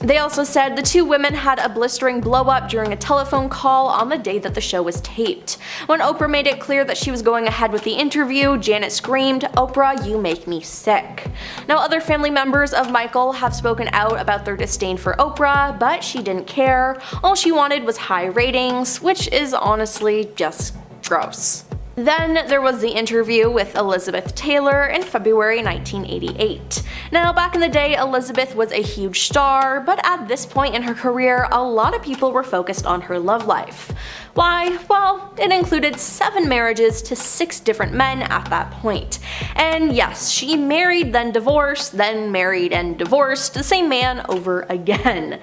They also said the 2 women had a blistering blow-up during a telephone call on the day that the show was taped. When Oprah made it clear that she was going ahead with the interview, Janet screamed, "Oprah, you make me sick." Now, other family members of Michael have spoken out about their disdain for Oprah, but she didn't care. All she wanted was high ratings, which is honestly just gross. Then there was the interview with Elizabeth Taylor in February 1988. Now, back in the day, Elizabeth was a huge star, but at this point in her career, a lot of people were focused on her love life. Why? Well, it included 7 marriages to 6 different men at that point. And yes, she married, then divorced, then married and divorced the same man over again.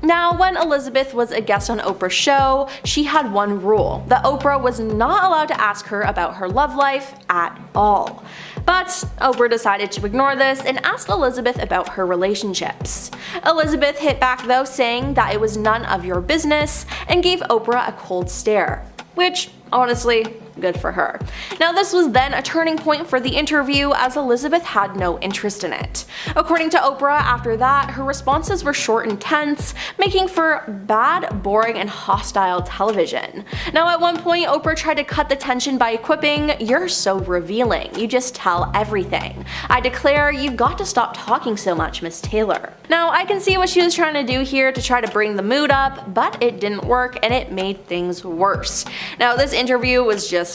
Now, when Elizabeth was a guest on Oprah's show, she had one rule, that Oprah was not allowed to ask her about her love life at all. But Oprah decided to ignore this and asked Elizabeth about her relationships. Elizabeth hit back though, saying that it was none of your business, and gave Oprah a cold stare, which, honestly, good for her. Now, this was then a turning point for the interview, as Elizabeth had no interest in it. According to Oprah, after that, her responses were short and tense, making for bad, boring, and hostile television. Now, at one point, Oprah tried to cut the tension by quipping, "You're so revealing, you just tell everything. I declare you've got to stop talking so much, Miss Taylor." Now, I can see what she was trying to do here to try to bring the mood up, but it didn't work and it made things worse. Now, this interview was just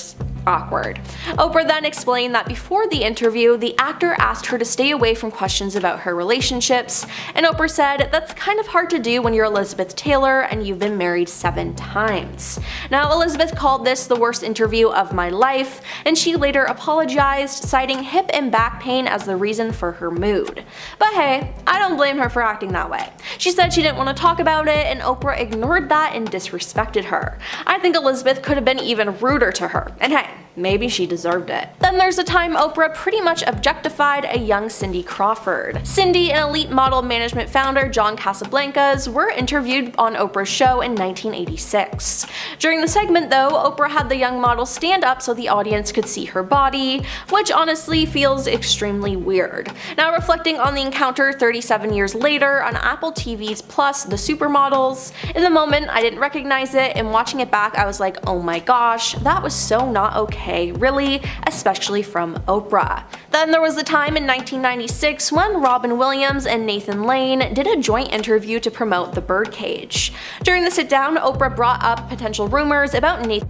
awkward. Oprah then explained that before the interview, the actor asked her to stay away from questions about her relationships, and Oprah said, "That's kind of hard to do when you're Elizabeth Taylor and you've been married 7 times. Now, Elizabeth called this the worst interview of my life, and she later apologized, citing hip and back pain as the reason for her mood. But hey, I don't blame her for acting that way. She said she didn't want to talk about it, and Oprah ignored that and disrespected her. I think Elizabeth could have been even ruder to her, and hey, maybe she deserved it. Then there's a time Oprah pretty much objectified a young Cindy Crawford. Cindy and elite model management founder John Casablancas were interviewed on Oprah's show in 1986. During the segment though, Oprah had the young model stand up so the audience could see her body, which honestly feels extremely weird. Now, reflecting on the encounter 37 years later on Apple TV's Plus The Supermodels, in the moment I didn't recognize it, and watching it back I was like, oh my gosh, that was so not okay, really, especially from Oprah. Then there was the time in 1996 when Robin Williams and Nathan Lane did a joint interview to promote The Birdcage. During the sit-down, Oprah brought up potential rumors about Nathan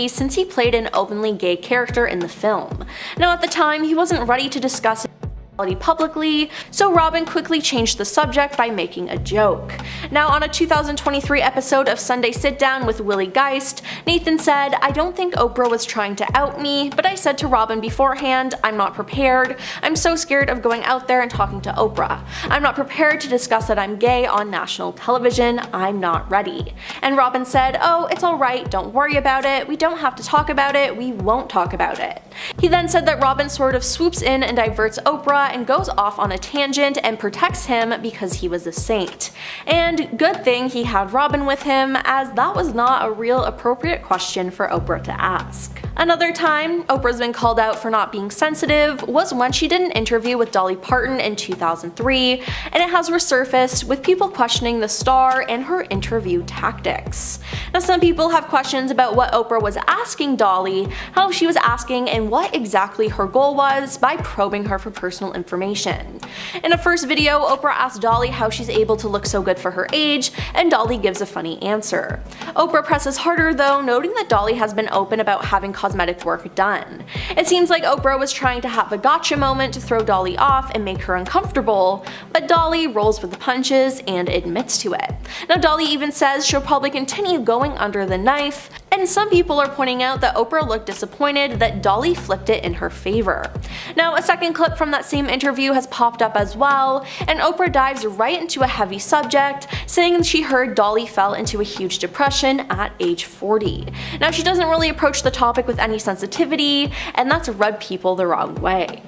since he played an openly gay character in the film. Now, at the time, he wasn't ready to discuss it publicly, so Robin quickly changed the subject by making a joke. Now, on a 2023 episode of Sunday Sit Down with Willie Geist, Nathan said, "I don't think Oprah was trying to out me, but I said to Robin beforehand, I'm not prepared. I'm so scared of going out there and talking to Oprah. I'm not prepared to discuss that I'm gay on national television. I'm not ready." And Robin said, "Oh, it's alright, don't worry about it. We don't have to talk about it. We won't talk about it." He then said that Robin sort of swoops in and diverts Oprah and goes off on a tangent and protects him because he was a saint. And good thing he had Robin with him, as that was not a real appropriate question for Oprah to ask. Another time Oprah's been called out for not being sensitive was when she did an interview with Dolly Parton in 2003, and it has resurfaced with people questioning the star and her interview tactics. Now, some people have questions about what Oprah was asking Dolly, how she was asking, and what exactly her goal was by probing her for personal information. In a first video, Oprah asked Dolly how she's able to look so good for her age, and Dolly gives a funny answer. Oprah presses harder though, noting that Dolly has been open about having cosmetic work done. It seems like Oprah was trying to have a gotcha moment to throw Dolly off and make her uncomfortable, but Dolly rolls with the punches and admits to it. Now, Dolly even says she'll probably continue going under the knife, and some people are pointing out that Oprah looked disappointed that Dolly flipped it in her favor. Now, a second clip from that same interview has popped up as well, and Oprah dives right into a heavy subject, saying she heard Dolly fell into a huge depression at age 40. Now, she doesn't really approach the topic with any sensitivity, and that's rubbed people the wrong way.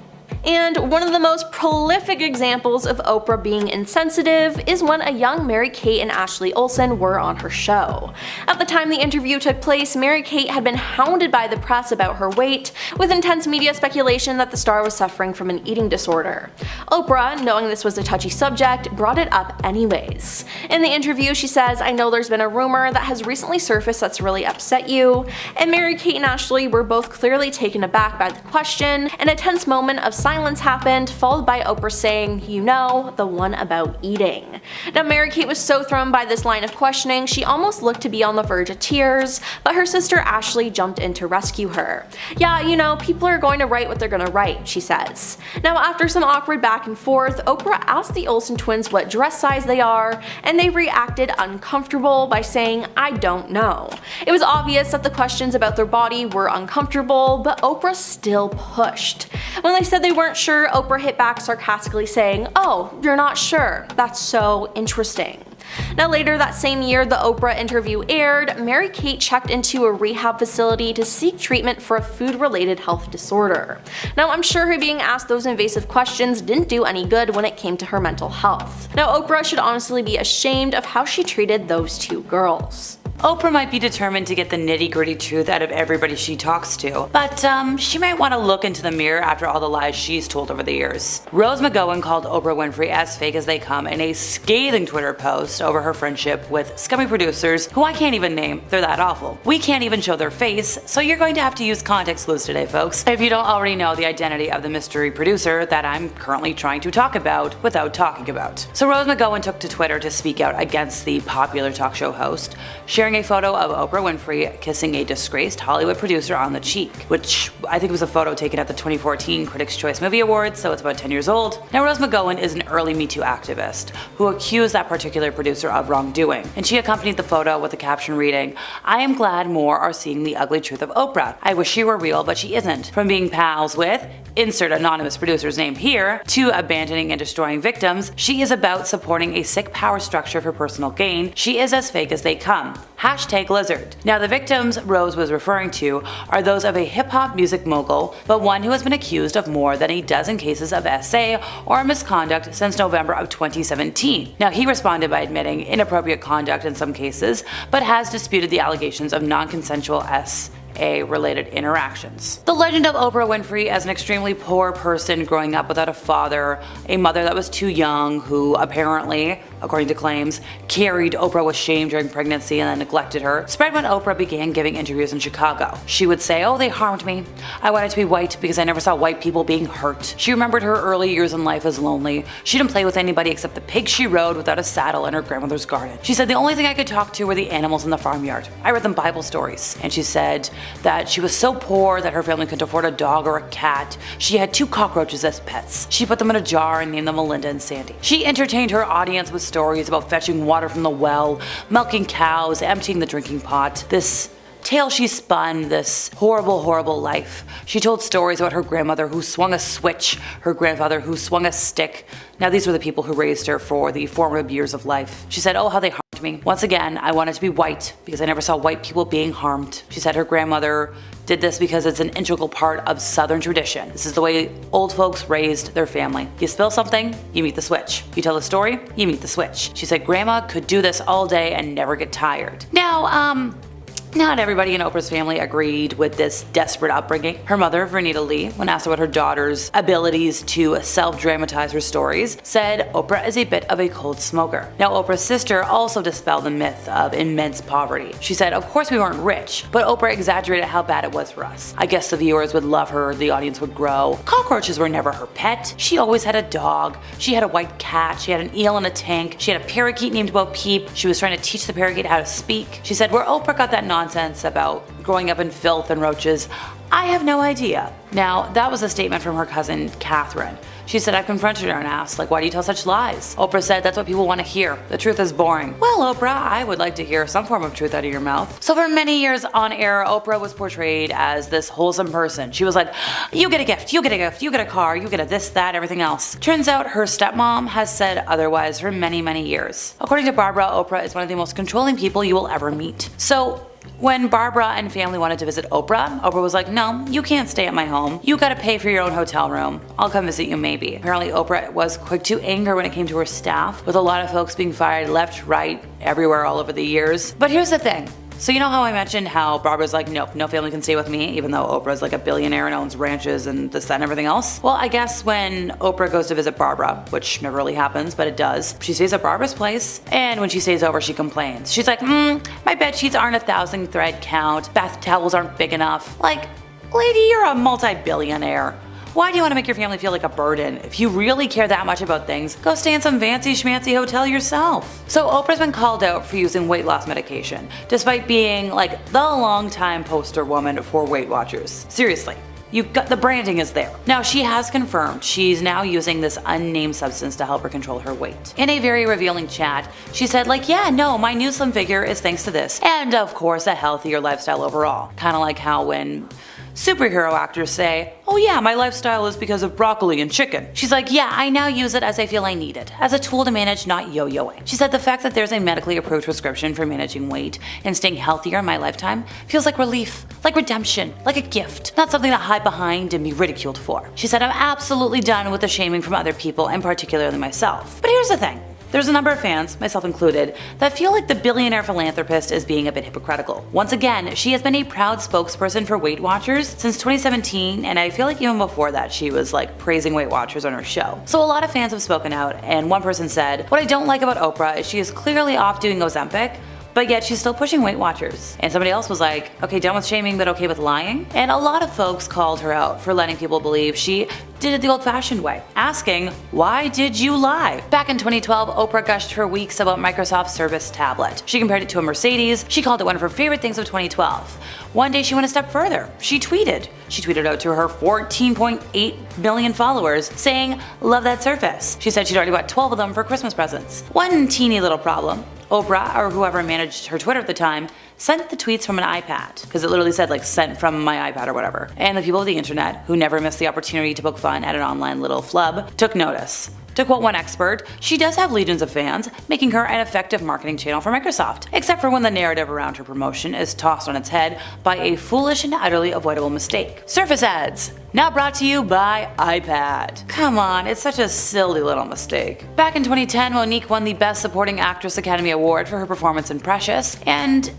And one of the most prolific examples of Oprah being insensitive is when a young Mary-Kate and Ashley Olsen were on her show. At the time the interview took place, Mary-Kate had been hounded by the press about her weight, with intense media speculation that the star was suffering from an eating disorder. Oprah, knowing this was a touchy subject, brought it up anyways. In the interview, she says, "I know there's been a rumor that has recently surfaced that's really upset you," and Mary-Kate and Ashley were both clearly taken aback by the question, and a tense moment of silence happened, followed by Oprah saying, "You know, the one about eating." Now, Mary-Kate was so thrown by this line of questioning, she almost looked to be on the verge of tears, but her sister Ashley jumped in to rescue her. "Yeah, you know, people are going to write what they're gonna write," she says. Now, after some awkward back and forth, Oprah asked the Olsen twins what dress size they are, and they reacted uncomfortable by saying, "I don't know." It was obvious that the questions about their body were uncomfortable, but Oprah still pushed. When they said they weren't sure, Oprah hit back sarcastically saying, "Oh, you're not sure? That's so interesting." Now, later that same year the Oprah interview aired, Mary-Kate checked into a rehab facility to seek treatment for a food-related health disorder. Now, I'm sure her being asked those invasive questions didn't do any good when it came to her mental health. Now, Oprah should honestly be ashamed of how she treated those two girls. Oprah might be determined to get the nitty-gritty truth out of everybody she talks to, but she might want to look into the mirror after all the lies she's told over the years. Rose McGowan called Oprah Winfrey as fake as they come in a scathing Twitter post over her friendship with scummy producers who I can't even name, they're that awful. We can't even show their face, so you're going to have to use context clues today, folks, if you don't already know the identity of the mystery producer that I'm currently trying to talk about without talking about. So Rose McGowan took to Twitter to speak out against the popular talk show host, sharing sharing a photo of Oprah Winfrey kissing a disgraced Hollywood producer on the cheek, which I think was a photo taken at the 2014 Critics' Choice Movie Awards, so it's about 10 years old. Now, Rose McGowan is an early Me Too activist who accused that particular producer of wrongdoing, and she accompanied the photo with a caption reading, "I am glad more are seeing the ugly truth of Oprah. I wish she were real, but she isn't. From being pals with, insert anonymous producer's name here, to abandoning and destroying victims, she is about supporting a sick power structure for personal gain. She is as fake as they come. Hashtag lizard." Now, the victims Rose was referring to are those of a hip-hop music mogul, but one who has been accused of more than a dozen cases of SA or misconduct since November of 2017. Now, he responded by admitting inappropriate conduct in some cases, but has disputed the allegations of non-consensual SA-related interactions. The legend of Oprah Winfrey as an extremely poor person growing up without a father, a mother that was too young, who apparently, according to claims, carried Oprah with shame during pregnancy and then neglected her, spread when Oprah began giving interviews in Chicago. She would say, "Oh, they harmed me. I wanted to be white because I never saw white people being hurt." She remembered her early years in life as lonely. She didn't play with anybody except the pigs she rode without a saddle in her grandmother's garden. She said the only thing I could talk to were the animals in the farmyard. I read them Bible stories. And she said that she was so poor that her family couldn't afford a dog or a cat. She had 2 cockroaches as pets. She put them in a jar and named them Melinda and Sandy. She entertained her audience with stories about fetching water from the well, milking cows, emptying the drinking pot. This tale she spun, this horrible, horrible life. She told stories about her grandmother who swung a switch, her grandfather who swung a stick. Now, these were the people who raised her for the formative years of life. She said, "Oh, how they harmed me. Once again, I wanted to be white because I never saw white people being harmed." She said her grandmother did this because it's an integral part of Southern tradition. This is the way old folks raised their family. You spill something, you meet the switch. You tell a story, you meet the switch. She said grandma could do this all day and never get tired. Now, not everybody in Oprah's family agreed with this desperate upbringing. Her mother, Vernita Lee, when asked about her daughter's abilities to self-dramatize her stories, said Oprah is a bit of a cold smoker. Now, Oprah's sister also dispelled the myth of immense poverty. She said, "Of course we weren't rich, but Oprah exaggerated how bad it was for us. I guess the viewers would love her, the audience would grow. Cockroaches were never her pet. She always had a dog. She had a white cat. She had an eel in a tank. She had a parakeet named Bo Peep. She was trying to teach the parakeet how to speak." She said, "Where Oprah got that nonsense about growing up in filth and roaches, I have no idea." Now, that was a statement from her cousin Catherine. She said, "I confronted her and asked, like, why do you tell such lies?" Oprah said, "That's what people want to hear. The truth is boring." Well, Oprah, I would like to hear some form of truth out of your mouth. So for many years on air, Oprah was portrayed as this wholesome person. She was like, you get a gift, you get a gift, you get a car, you get a this, that, everything else. Turns out her stepmom has said otherwise for many, many years. According to Barbara, Oprah is one of the most controlling people you will ever meet. So when Barbara and family wanted to visit Oprah, Oprah was like, "No, you can't stay at my home. You gotta pay for your own hotel room. I'll come visit you maybe." Apparently, Oprah was quick to anger when it came to her staff, with a lot of folks being fired left, right, everywhere all over the years. But here's the thing. So you know how I mentioned how Barbara's like, nope, no family can stay with me, even though Oprah's like a billionaire and owns ranches and this, that, and everything else? Well, I guess when Oprah goes to visit Barbara, which never really happens, but it does, she stays at Barbara's place, and when she stays over, she complains. She's like, my bed sheets aren't 1,000 thread count, bath towels aren't big enough. Like, lady, you're a multi-billionaire. Why do you want to make your family feel like a burden? If you really care that much about things, go stay in some fancy schmancy hotel yourself. So Oprah's been called out for using weight loss medication, despite being like the longtime poster woman for Weight Watchers. Seriously. The branding is there. Now, she has confirmed she's now using this unnamed substance to help her control her weight. In a very revealing chat, she said like, yeah, no, my new slim figure is thanks to this. And of course, a healthier lifestyle overall. Kind of like how when superhero actors say, oh yeah, my lifestyle is because of broccoli and chicken. She's like, yeah, I now use it as I feel I need it, as a tool to manage not yo-yoing. She said the fact that there's a medically approved prescription for managing weight and staying healthier in my lifetime feels like relief, like redemption, like a gift, not something to hide behind and be ridiculed for. She said, I'm absolutely done with the shaming from other people and particularly myself. But here's the thing. There's a number of fans, myself included, that feel like the billionaire philanthropist is being a bit hypocritical. Once again, she has been a proud spokesperson for Weight Watchers since 2017, and I feel like even before that she was like praising Weight Watchers on her show. So a lot of fans have spoken out, and one person said, what I don't like about Oprah is she is clearly off doing Ozempic, but yet she's still pushing Weight Watchers. And somebody else was like, okay, done with shaming but okay with lying? And a lot of folks called her out for letting people believe she did it the old-fashioned way, asking, why did you lie? Back in 2012, Oprah gushed for weeks about Microsoft's Surface tablet. She compared it to a Mercedes. She called it one of her favorite things of 2012. One day she went a step further. She tweeted out to her 14.8 million followers saying, love that Surface. She said she'd already bought 12 of them for Christmas presents. One teeny little problem. Oprah, or whoever managed her Twitter at the time, sent the tweets from an iPad, because it literally said like sent from my iPad or whatever. And the people of the internet, who never missed the opportunity to poke fun at an online little flub, took notice. To quote one expert, she does have legions of fans, making her an effective marketing channel for Microsoft, except for when the narrative around her promotion is tossed on its head by a foolish and utterly avoidable mistake. Surface ads, now brought to you by iPad. Come on, it's such a silly little mistake. Back in 2010, Monique won the Best Supporting Actress Academy Award for her performance in Precious, and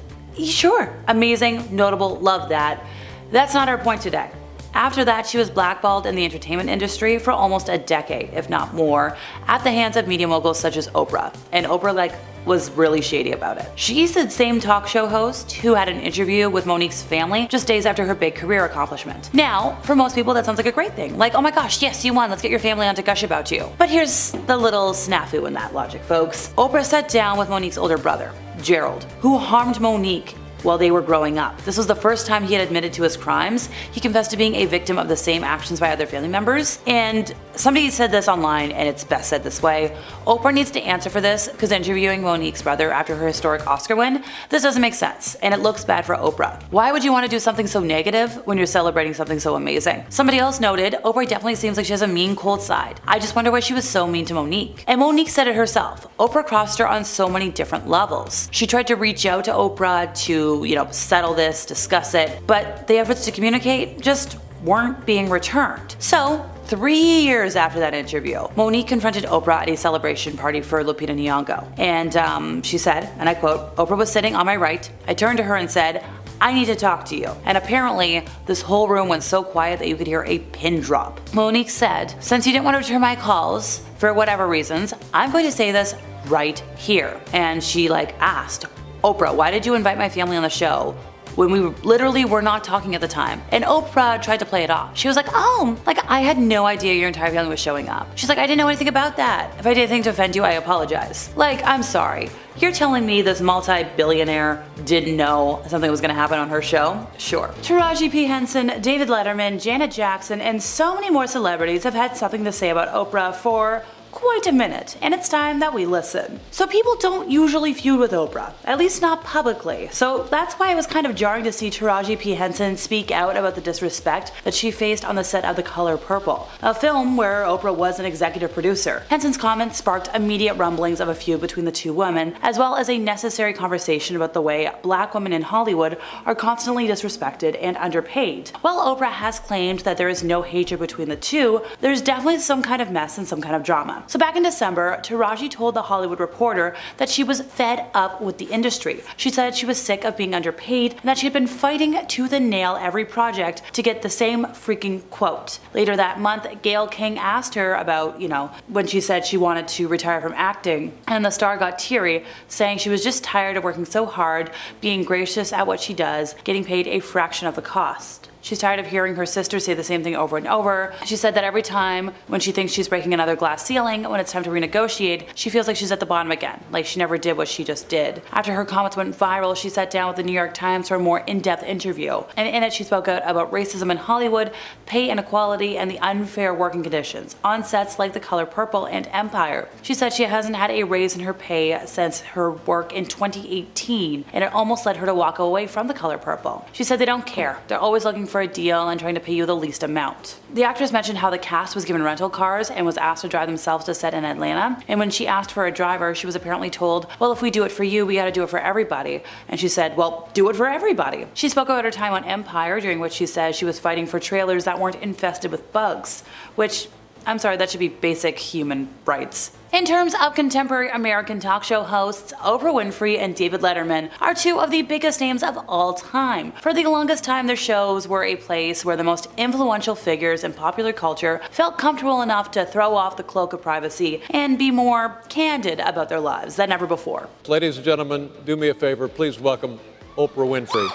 sure, amazing, notable, love that. That's not our point today. After that, she was blackballed in the entertainment industry for almost a decade, if not more, at the hands of media moguls such as Oprah. And Oprah, was really shady about it. She's the same talk show host who had an interview with Monique's family just days after her big career accomplishment. Now, for most people that sounds like a great thing. Like, oh my gosh, yes, you won, let's get your family on to gush about you. But here's the little snafu in that logic, folks. Oprah sat down with Monique's older brother, Gerald, who harmed Monique while they were growing up. This was the first time he had admitted to his crimes. He confessed to being a victim of the same actions by other family members. And somebody said this online, and it's best said this way: Oprah needs to answer for this, because interviewing Monique's brother after her historic Oscar win, this doesn't make sense, and it looks bad for Oprah. Why would you want to do something so negative when you're celebrating something so amazing? Somebody else noted, Oprah definitely seems like she has a mean, cold side. I just wonder why she was so mean to Monique. And Monique said it herself. Oprah crossed her on so many different levels. She tried to reach out to Oprah to settle this, discuss it, but the efforts to communicate just weren't being returned. So, 3 years after that interview, Monique confronted Oprah at a celebration party for Lupita Nyong'o. And she said, and I quote, Oprah was sitting on my right. I turned to her and said, I need to talk to you. And apparently, this whole room went so quiet that you could hear a pin drop. Monique said, since you didn't want to return my calls, for whatever reasons, I'm going to say this right here. And she asked, Oprah, why did you invite my family on the show when we literally were not talking at the time? And Oprah tried to play it off. She was like, I had no idea your entire family was showing up. She's like, I didn't know anything about that. If I did anything to offend you, I apologize. I'm sorry. You're telling me this multi-billionaire didn't know something was gonna happen on her show? Sure. Taraji P. Henson, David Letterman, Janet Jackson, and so many more celebrities have had something to say about Oprah for quite a minute, and it's time that we listen. So people don't usually feud with Oprah, at least not publicly. So that's why it was kind of jarring to see Taraji P. Henson speak out about the disrespect that she faced on the set of The Color Purple, a film where Oprah was an executive producer. Henson's comments sparked immediate rumblings of a feud between the two women, as well as a necessary conversation about the way black women in Hollywood are constantly disrespected and underpaid. While Oprah has claimed that there is no hatred between the two, there's definitely some kind of mess and some kind of drama. So back in December, Taraji told The Hollywood Reporter that she was fed up with the industry. She said she was sick of being underpaid and that she had been fighting tooth and nail every project to get the same freaking quote. Later that month, Gayle King asked her about, when she said she wanted to retire from acting, and the star got teary, saying she was just tired of working so hard, being gracious at what she does, getting paid a fraction of the cost. She's tired of hearing her sister say the same thing over and over. She said that every time when she thinks she's breaking another glass ceiling, when it's time to renegotiate, she feels like she's at the bottom again, like she never did what she just did. After her comments went viral, she sat down with the New York Times for a more in-depth interview, and in it she spoke out about racism in Hollywood, pay inequality, and the unfair working conditions on sets like The Color Purple and Empire. She said she hasn't had a raise in her pay since her work in 2018, and it almost led her to walk away from The Color Purple. She said they don't care. They're always looking for a deal and trying to pay you the least amount. The actress mentioned how the cast was given rental cars and was asked to drive themselves to set in Atlanta, and when she asked for a driver, she was apparently told, well, if we do it for you, we gotta do it for everybody. And she said, well, do it for everybody. She spoke about her time on Empire, during which she said she was fighting for trailers that weren't infested with bugs, which, I'm sorry, that should be basic human rights. In terms of contemporary American talk show hosts, Oprah Winfrey and David Letterman are two of the biggest names of all time. For the longest time, their shows were a place where the most influential figures in popular culture felt comfortable enough to throw off the cloak of privacy and be more candid about their lives than ever before. Ladies and gentlemen, do me a favor, please welcome Oprah Winfrey.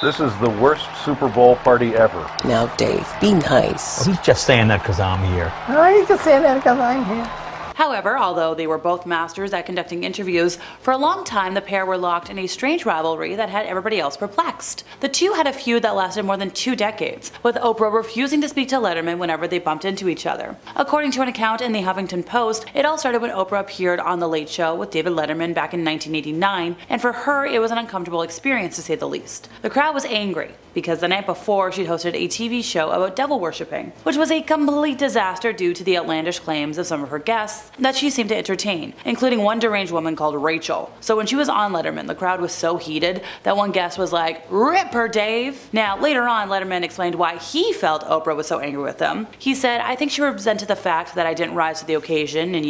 This is the worst Super Bowl party ever. Now, Dave, be nice. He's just saying that because I'm here. Oh, you can say that because I'm here. However, although they were both masters at conducting interviews, for a long time the pair were locked in a strange rivalry that had everybody else perplexed. The two had a feud that lasted more than 2 decades, with Oprah refusing to speak to Letterman whenever they bumped into each other. According to an account in the Huffington Post, it all started when Oprah appeared on The Late Show with David Letterman back in 1989, and for her it was an uncomfortable experience to say the least. The crowd was angry, because the night before she'd hosted a TV show about devil worshipping, which was a complete disaster due to the outlandish claims of some of her guests that she seemed to entertain, including one deranged woman called Rachel. So when she was on Letterman, the crowd was so heated that one guest was like, "Rip her, Dave!" Now, later on, Letterman explained why he felt Oprah was so angry with him. He said, "I think she resented the fact that I didn't rise to the occasion and,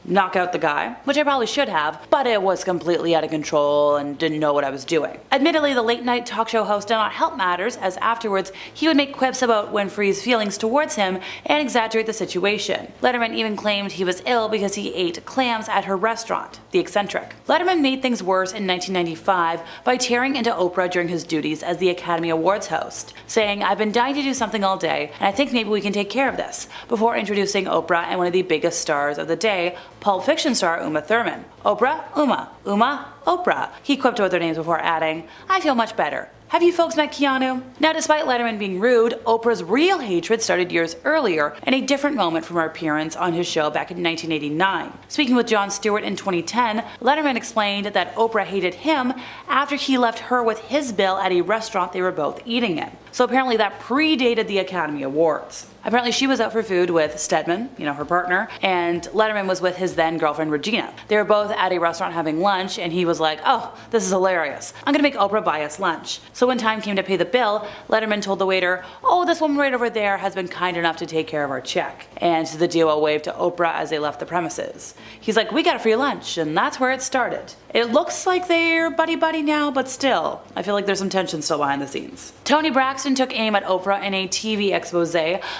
knock out the guy, which I probably should have, but it was completely out of control and didn't know what I was doing." Admittedly, the late night talk show host did not help matters, as afterwards he would make quips about Winfrey's feelings towards him and exaggerate the situation. Letterman even claimed he was ill because he ate clams at her restaurant, The Eccentric. Letterman made things worse in 1995 by tearing into Oprah during his duties as the Academy Awards host, saying, "I've been dying to do something all day, and I think maybe we can take care of this," before introducing Oprah and one of the biggest stars of the day, Pulp Fiction star Uma Thurman. "Oprah, Uma, Uma, Oprah," he quipped with their names before adding, "I feel much better. Have you folks met Keanu?" Now, despite Letterman being rude, Oprah's real hatred started years earlier in a different moment from her appearance on his show back in 1989. Speaking with Jon Stewart in 2010, Letterman explained that Oprah hated him after he left her with his bill at a restaurant they were both eating in. So apparently that predated the Academy Awards. Apparently she was out for food with Stedman, her partner, and Letterman was with his then girlfriend Regina. They were both at a restaurant having lunch, and he was like, "Oh, this is hilarious. I'm gonna make Oprah buy us lunch." So when time came to pay the bill, Letterman told the waiter, "Oh, this woman right over there has been kind enough to take care of our check." And the duo waved to Oprah as they left the premises. He's like, "We got a free lunch," and that's where it started. It looks like they're buddy-buddy now, but still, I feel like there's some tension still behind the scenes. Toni Braxton took aim at Oprah in a TV expose,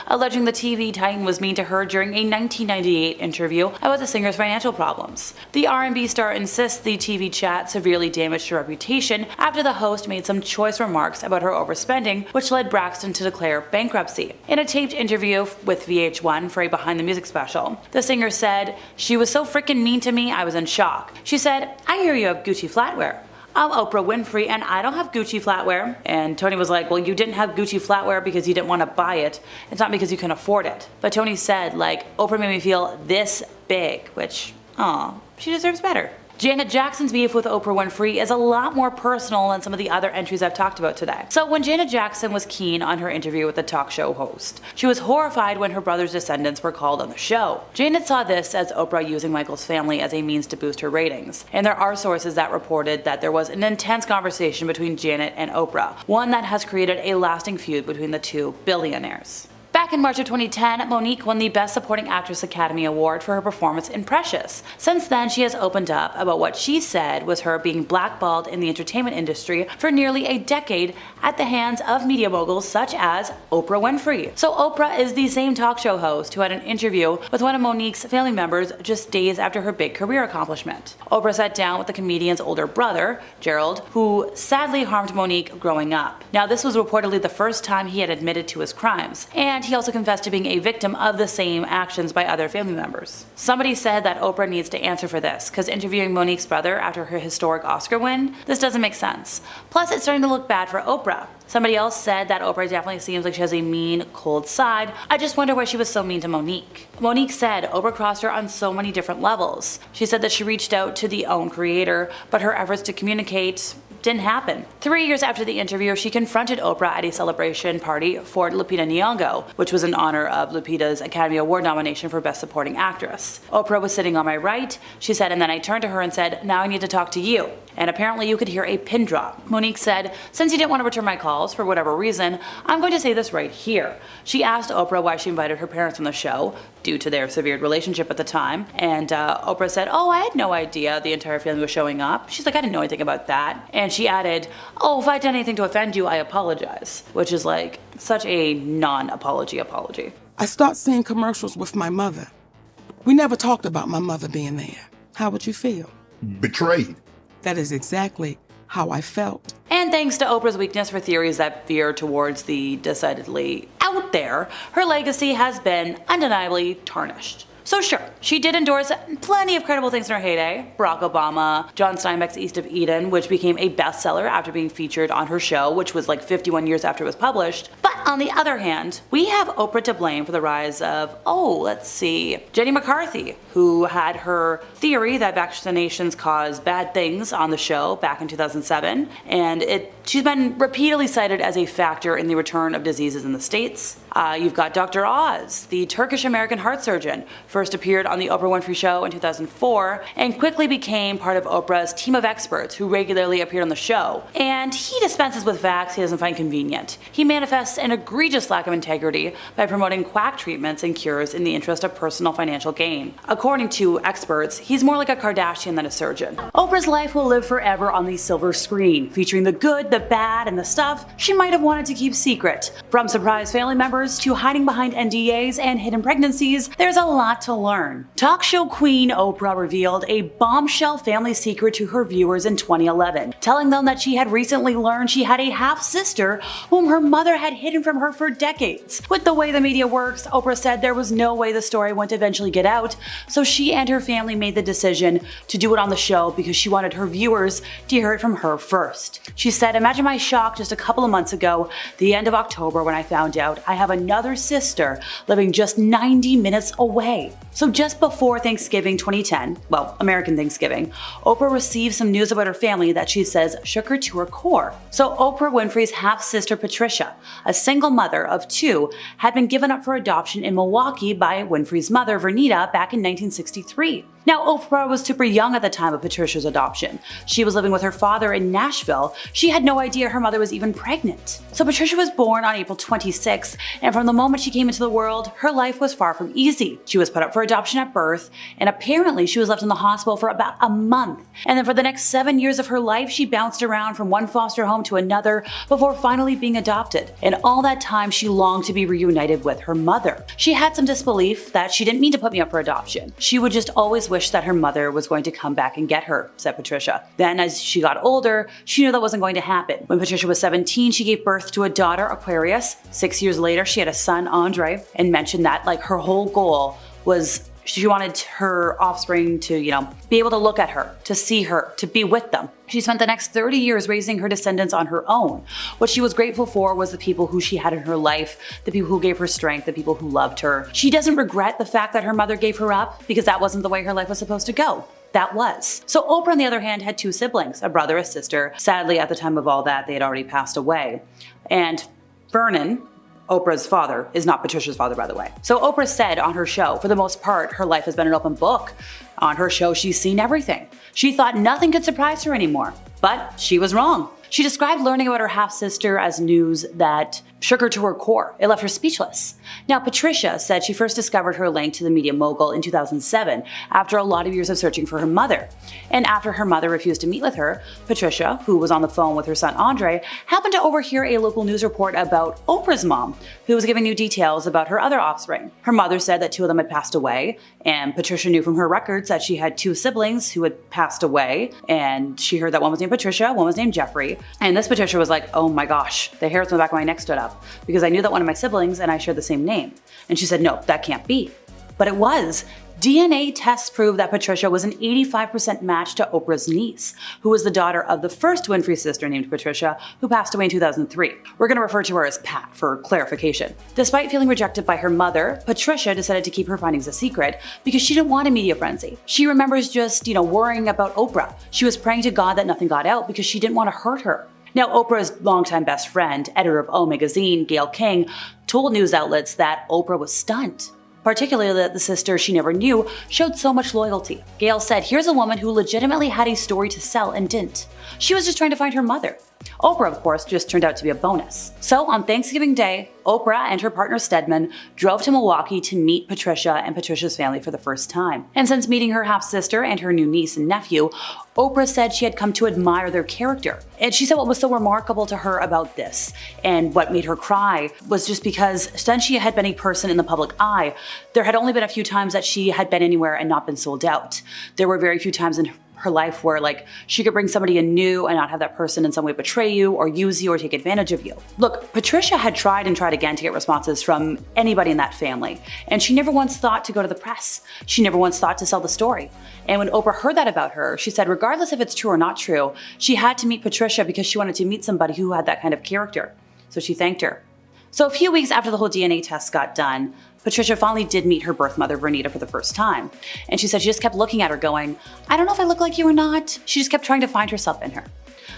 alleging the TV titan was mean to her during a 1998 interview about the singer's financial problems. The R&B star insists the TV chat severely damaged her reputation after the host made some choice remarks about her overspending, which led Braxton to declare bankruptcy. In a taped interview with VH1 for a Behind the Music special, the singer said, "She was so freaking mean to me, I was in shock. She said, 'I hear you have Gucci flatware.' I'm Oprah Winfrey and I don't have Gucci flatware." And Toni was like, "Well, you didn't have Gucci flatware because you didn't want to buy it. It's not because you can afford it." But Toni said, "Oprah made me feel this big," which, she deserves better. Janet Jackson's beef with Oprah Winfrey is a lot more personal than some of the other entries I've talked about today. So when Janet Jackson was keen on her interview with the talk show host, she was horrified when her brother's descendants were called on the show. Janet saw this as Oprah using Michael's family as a means to boost her ratings. And there are sources that reported that there was an intense conversation between Janet and Oprah, one that has created a lasting feud between the two billionaires. Back in March of 2010, Monique won the Best Supporting Actress Academy Award for her performance in Precious. Since then, she has opened up about what she said was her being blackballed in the entertainment industry for nearly a decade at the hands of media moguls such as Oprah Winfrey. So Oprah is the same talk show host who had an interview with one of Monique's family members just days after her big career accomplishment. Oprah sat down with the comedian's older brother, Gerald, who sadly harmed Monique growing up. Now, this was reportedly the first time he had admitted to his crimes, and he also confessed to being a victim of the same actions by other family members. Somebody said that Oprah needs to answer for this, because interviewing Monique's brother after her historic Oscar win, this doesn't make sense. Plus, it's starting to look bad for Oprah. Somebody else said that Oprah definitely seems like she has a mean, cold side. I just wonder why she was so mean to Monique. Monique said Oprah crossed her on so many different levels. She said that she reached out to the OWN creator, but her efforts to communicate didn't happen. 3 years after the interview, she confronted Oprah at a celebration party for Lupita Nyong'o, which was in honor of Lupita's Academy Award nomination for Best Supporting Actress. Oprah was sitting on my right, she said, and then I turned to her and said, "Now I need to talk to you." And apparently you could hear a pin drop. Monique said, "Since you didn't want to return my calls for whatever reason, I'm going to say this right here." She asked Oprah why she invited her parents on the show, due to their severed relationship at the time, and Oprah said, "Oh, I had no idea the entire family was showing up." She's like, "I didn't know anything about that." And she added, "Oh, if I did anything to offend you, I apologize," which is like such a non-apology apology. I start seeing commercials with my mother. We never talked about my mother being there. How would you feel? Betrayed. That is exactly how I felt. And thanks to Oprah's weakness for theories that veer towards the decidedly out there, her legacy has been undeniably tarnished. So sure, she did endorse plenty of credible things in her heyday. Barack Obama, John Steinbeck's East of Eden, which became a bestseller after being featured on her show, which was like 51 years after it was published. But on the other hand, we have Oprah to blame for the rise of, Jenny McCarthy, who had her theory that vaccinations cause bad things on the show back in 2007, and she's been repeatedly cited as a factor in the return of diseases in the States. You've got Dr. Oz, the Turkish-American heart surgeon, first appeared on the Oprah Winfrey Show in 2004 and quickly became part of Oprah's team of experts who regularly appeared on the show. And he dispenses with facts he doesn't find convenient. He manifests an egregious lack of integrity by promoting quack treatments and cures in the interest of personal financial gain. According to experts, he's more like a Kardashian than a surgeon. Oprah's life will live forever on the silver screen, featuring the good, the bad, and the stuff she might have wanted to keep secret. From surprise family members to hiding behind NDAs and hidden pregnancies, there's a lot to learn. Talk show queen Oprah revealed a bombshell family secret to her viewers in 2011, telling them that she had recently learned she had a half-sister whom her mother had hidden from her for decades. With the way the media works, Oprah said there was no way the story wouldn't eventually get out, so she and her family made the decision to do it on the show because she wanted her viewers to hear it from her first. She said, "Imagine my shock just a couple of months ago, the end of October, when I found out I have another sister living just 90 minutes away." So just before Thanksgiving 2010, American Thanksgiving, Oprah received some news about her family that she says shook her to her core. So Oprah Winfrey's half-sister Patricia, a single mother of two, had been given up for adoption in Milwaukee by Winfrey's mother, Vernita, back in 1963. Now, Oprah was super young at the time of Patricia's adoption. She was living with her father in Nashville. She had no idea her mother was even pregnant. So Patricia was born on April 26th, and from the moment she came into the world, her life was far from easy. She was put up for adoption at birth, and apparently she was left in the hospital for about a month. And then for the next 7 years of her life, she bounced around from one foster home to another before finally being adopted. And all that time, she longed to be reunited with her mother. She had some disbelief that she didn't mean to put me up for adoption. She would just always wish that her mother was going to come back and get her, said Patricia. Then as she got older, she knew that wasn't going to happen. When Patricia was 17, she gave birth to a daughter, Aquarius. 6 years later, she had a son, Andre, and mentioned that her whole goal was she wanted her offspring to, be able to look at her, to see her, to be with them. She spent the next 30 years raising her descendants on her own. What she was grateful for was the people who she had in her life, the people who gave her strength, the people who loved her. She doesn't regret the fact that her mother gave her up because that wasn't the way her life was supposed to go. That was. So Oprah, on the other hand, had two siblings, a brother, a sister. Sadly, at the time of all that, they had already passed away. And Vernon, Oprah's father, is not Patricia's father, by the way. So Oprah said on her show, for the most part, her life has been an open book. On her show, she's seen everything. She thought nothing could surprise her anymore. But she was wrong. She described learning about her half-sister as news that shook her to her core. It left her speechless. Now, Patricia said she first discovered her link to the media mogul in 2007 after a lot of years of searching for her mother. And after her mother refused to meet with her, Patricia, who was on the phone with her son Andre, happened to overhear a local news report about Oprah's mom, who was giving new details about her other offspring. Her mother said that two of them had passed away, and Patricia knew from her records that she had two siblings who had passed away, and she heard that one was named Patricia, one was named Jeffrey. And this Patricia was like, oh my gosh, the hairs on the back of my neck stood up, because I knew that one of my siblings and I shared the same name. And she said, no, that can't be. But it was. DNA tests proved that Patricia was an 85% match to Oprah's niece, who was the daughter of the first Winfrey sister named Patricia, who passed away in 2003. We're going to refer to her as Pat for clarification. Despite feeling rejected by her mother, Patricia decided to keep her findings a secret because she didn't want a media frenzy. She remembers just, worrying about Oprah. She was praying to God that nothing got out because she didn't want to hurt her. Now, Oprah's longtime best friend, editor of O Magazine, Gayle King, told news outlets that Oprah was stunned. Particularly that the sister she never knew showed so much loyalty. Gayle said, here's a woman who legitimately had a story to sell and didn't. She was just trying to find her mother. Oprah, of course, just turned out to be a bonus. So on Thanksgiving Day, Oprah and her partner Stedman drove to Milwaukee to meet Patricia and Patricia's family for the first time. And since meeting her half-sister and her new niece and nephew, Oprah said she had come to admire their character. And she said what was so remarkable to her about this, and what made her cry, was just because since she had been a person in the public eye, there had only been a few times that she had been anywhere and not been sold out. There were very few times in her life where like she could bring somebody in new and not have that person in some way betray you or use you or take advantage of you. Look, Patricia had tried and tried again to get responses from anybody in that family, and she never once thought to go to the press. She never once thought to sell the story. And when Oprah heard that about her, she said regardless if it's true or not true, she had to meet Patricia because she wanted to meet somebody who had that kind of character. So she thanked her. So a few weeks after the whole DNA test got done, Patricia finally did meet her birth mother, Vernita, for the first time. And she said she just kept looking at her going, I don't know if I look like you or not. She just kept trying to find herself in her.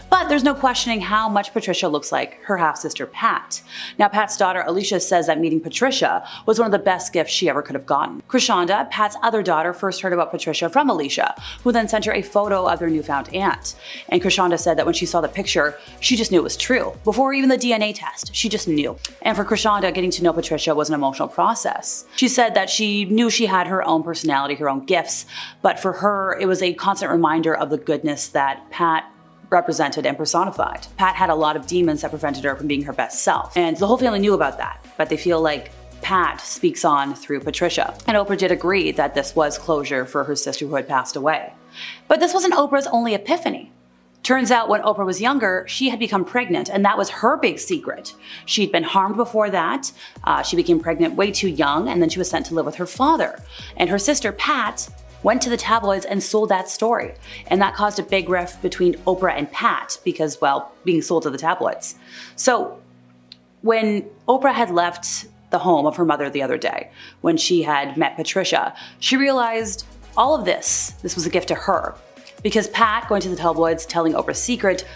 But there's no questioning how much Patricia looks like her half-sister Pat. Now, Pat's daughter Alicia says that meeting Patricia was one of the best gifts she ever could have gotten. Krishanda, Pat's other daughter, first heard about Patricia from Alicia, who then sent her a photo of their newfound aunt. And Krishanda said that when she saw the picture, she just knew it was true. Before even the DNA test, she just knew. And for Krishanda, getting to know Patricia was an emotional process. She said that she knew she had her own personality, her own gifts, but for her, it was a constant reminder of the goodness that Pat represented and personified. Pat had a lot of demons that prevented her from being her best self, and the whole family knew about that, but they feel like Pat speaks on through Patricia. And Oprah did agree that this was closure for her sister who had passed away. But this wasn't Oprah's only epiphany. Turns out when Oprah was younger, she had become pregnant, and that was her big secret. She'd been harmed before that. She became pregnant way too young, and then she was sent to live with her father. And her sister, Pat, went to the tabloids and sold that story. And that caused a big rift between Oprah and Pat because, well, being sold to the tabloids. So when Oprah had left the home of her mother the other day, when she had met Patricia, she realized all of this was a gift to her. Because Pat going to the tabloids, telling Oprah's secret,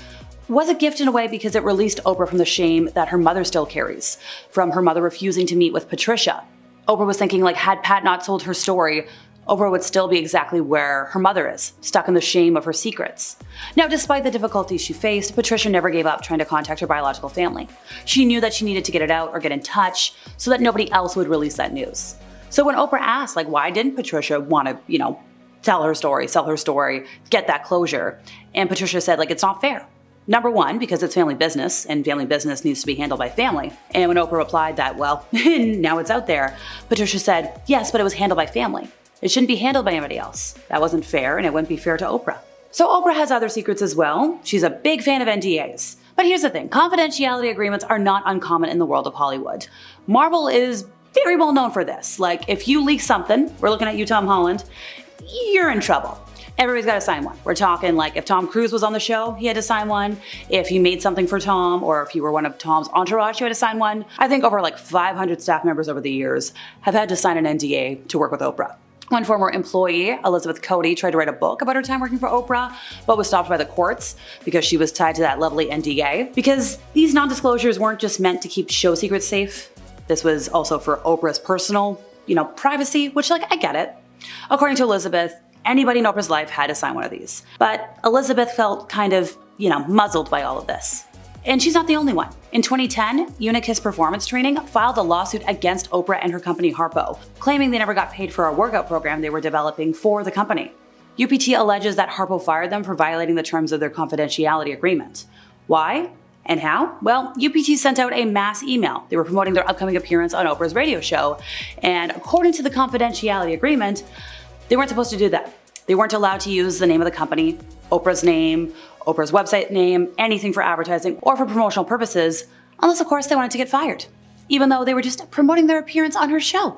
was a gift in a way because it released Oprah from the shame that her mother still carries, from her mother refusing to meet with Patricia. Oprah was thinking, like, had Pat not sold her story, Oprah would still be exactly where her mother is, stuck in the shame of her secrets. Now, despite the difficulties she faced, Patricia never gave up trying to contact her biological family. She knew that she needed to get it out or get in touch so that nobody else would release that news. So when Oprah asked, like, why didn't Patricia want to, tell her story, sell her story, get that closure? And Patricia said, like, it's not fair. Number one, because it's family business, and family business needs to be handled by family. And when Oprah replied that, well, now it's out there, Patricia said, yes, but it was handled by family. It shouldn't be handled by anybody else. That wasn't fair, and it wouldn't be fair to Oprah. So Oprah has other secrets as well. She's a big fan of NDAs. But here's the thing, confidentiality agreements are not uncommon in the world of Hollywood. Marvel is very well known for this. Like, if you leak something, we're looking at you, Tom Holland, you're in trouble. Everybody's got to sign one. We're talking like if Tom Cruise was on the show, he had to sign one. If you made something for Tom, or if you were one of Tom's entourage, you had to sign one. I think over like 500 staff members over the years have had to sign an NDA to work with Oprah. One former employee, Elizabeth Cody, tried to write a book about her time working for Oprah, but was stopped by the courts because she was tied to that lovely NDA. Because these non-disclosures weren't just meant to keep show secrets safe. This was also for Oprah's personal, privacy, which, like, I get it. According to Elizabeth, anybody in Oprah's life had to sign one of these. But Elizabeth felt kind of, muzzled by all of this. And she's not the only one. In 2010, Unicus Performance Training filed a lawsuit against Oprah and her company Harpo, claiming they never got paid for a workout program they were developing for the company. UPT alleges that Harpo fired them for violating the terms of their confidentiality agreement. Why? And how? Well, UPT sent out a mass email. They were promoting their upcoming appearance on Oprah's radio show, and according to the confidentiality agreement, they weren't supposed to do that. They weren't allowed to use the name of the company, Oprah's name, Oprah's website name, anything for advertising or for promotional purposes, unless of course they wanted to get fired, even though they were just promoting their appearance on her show.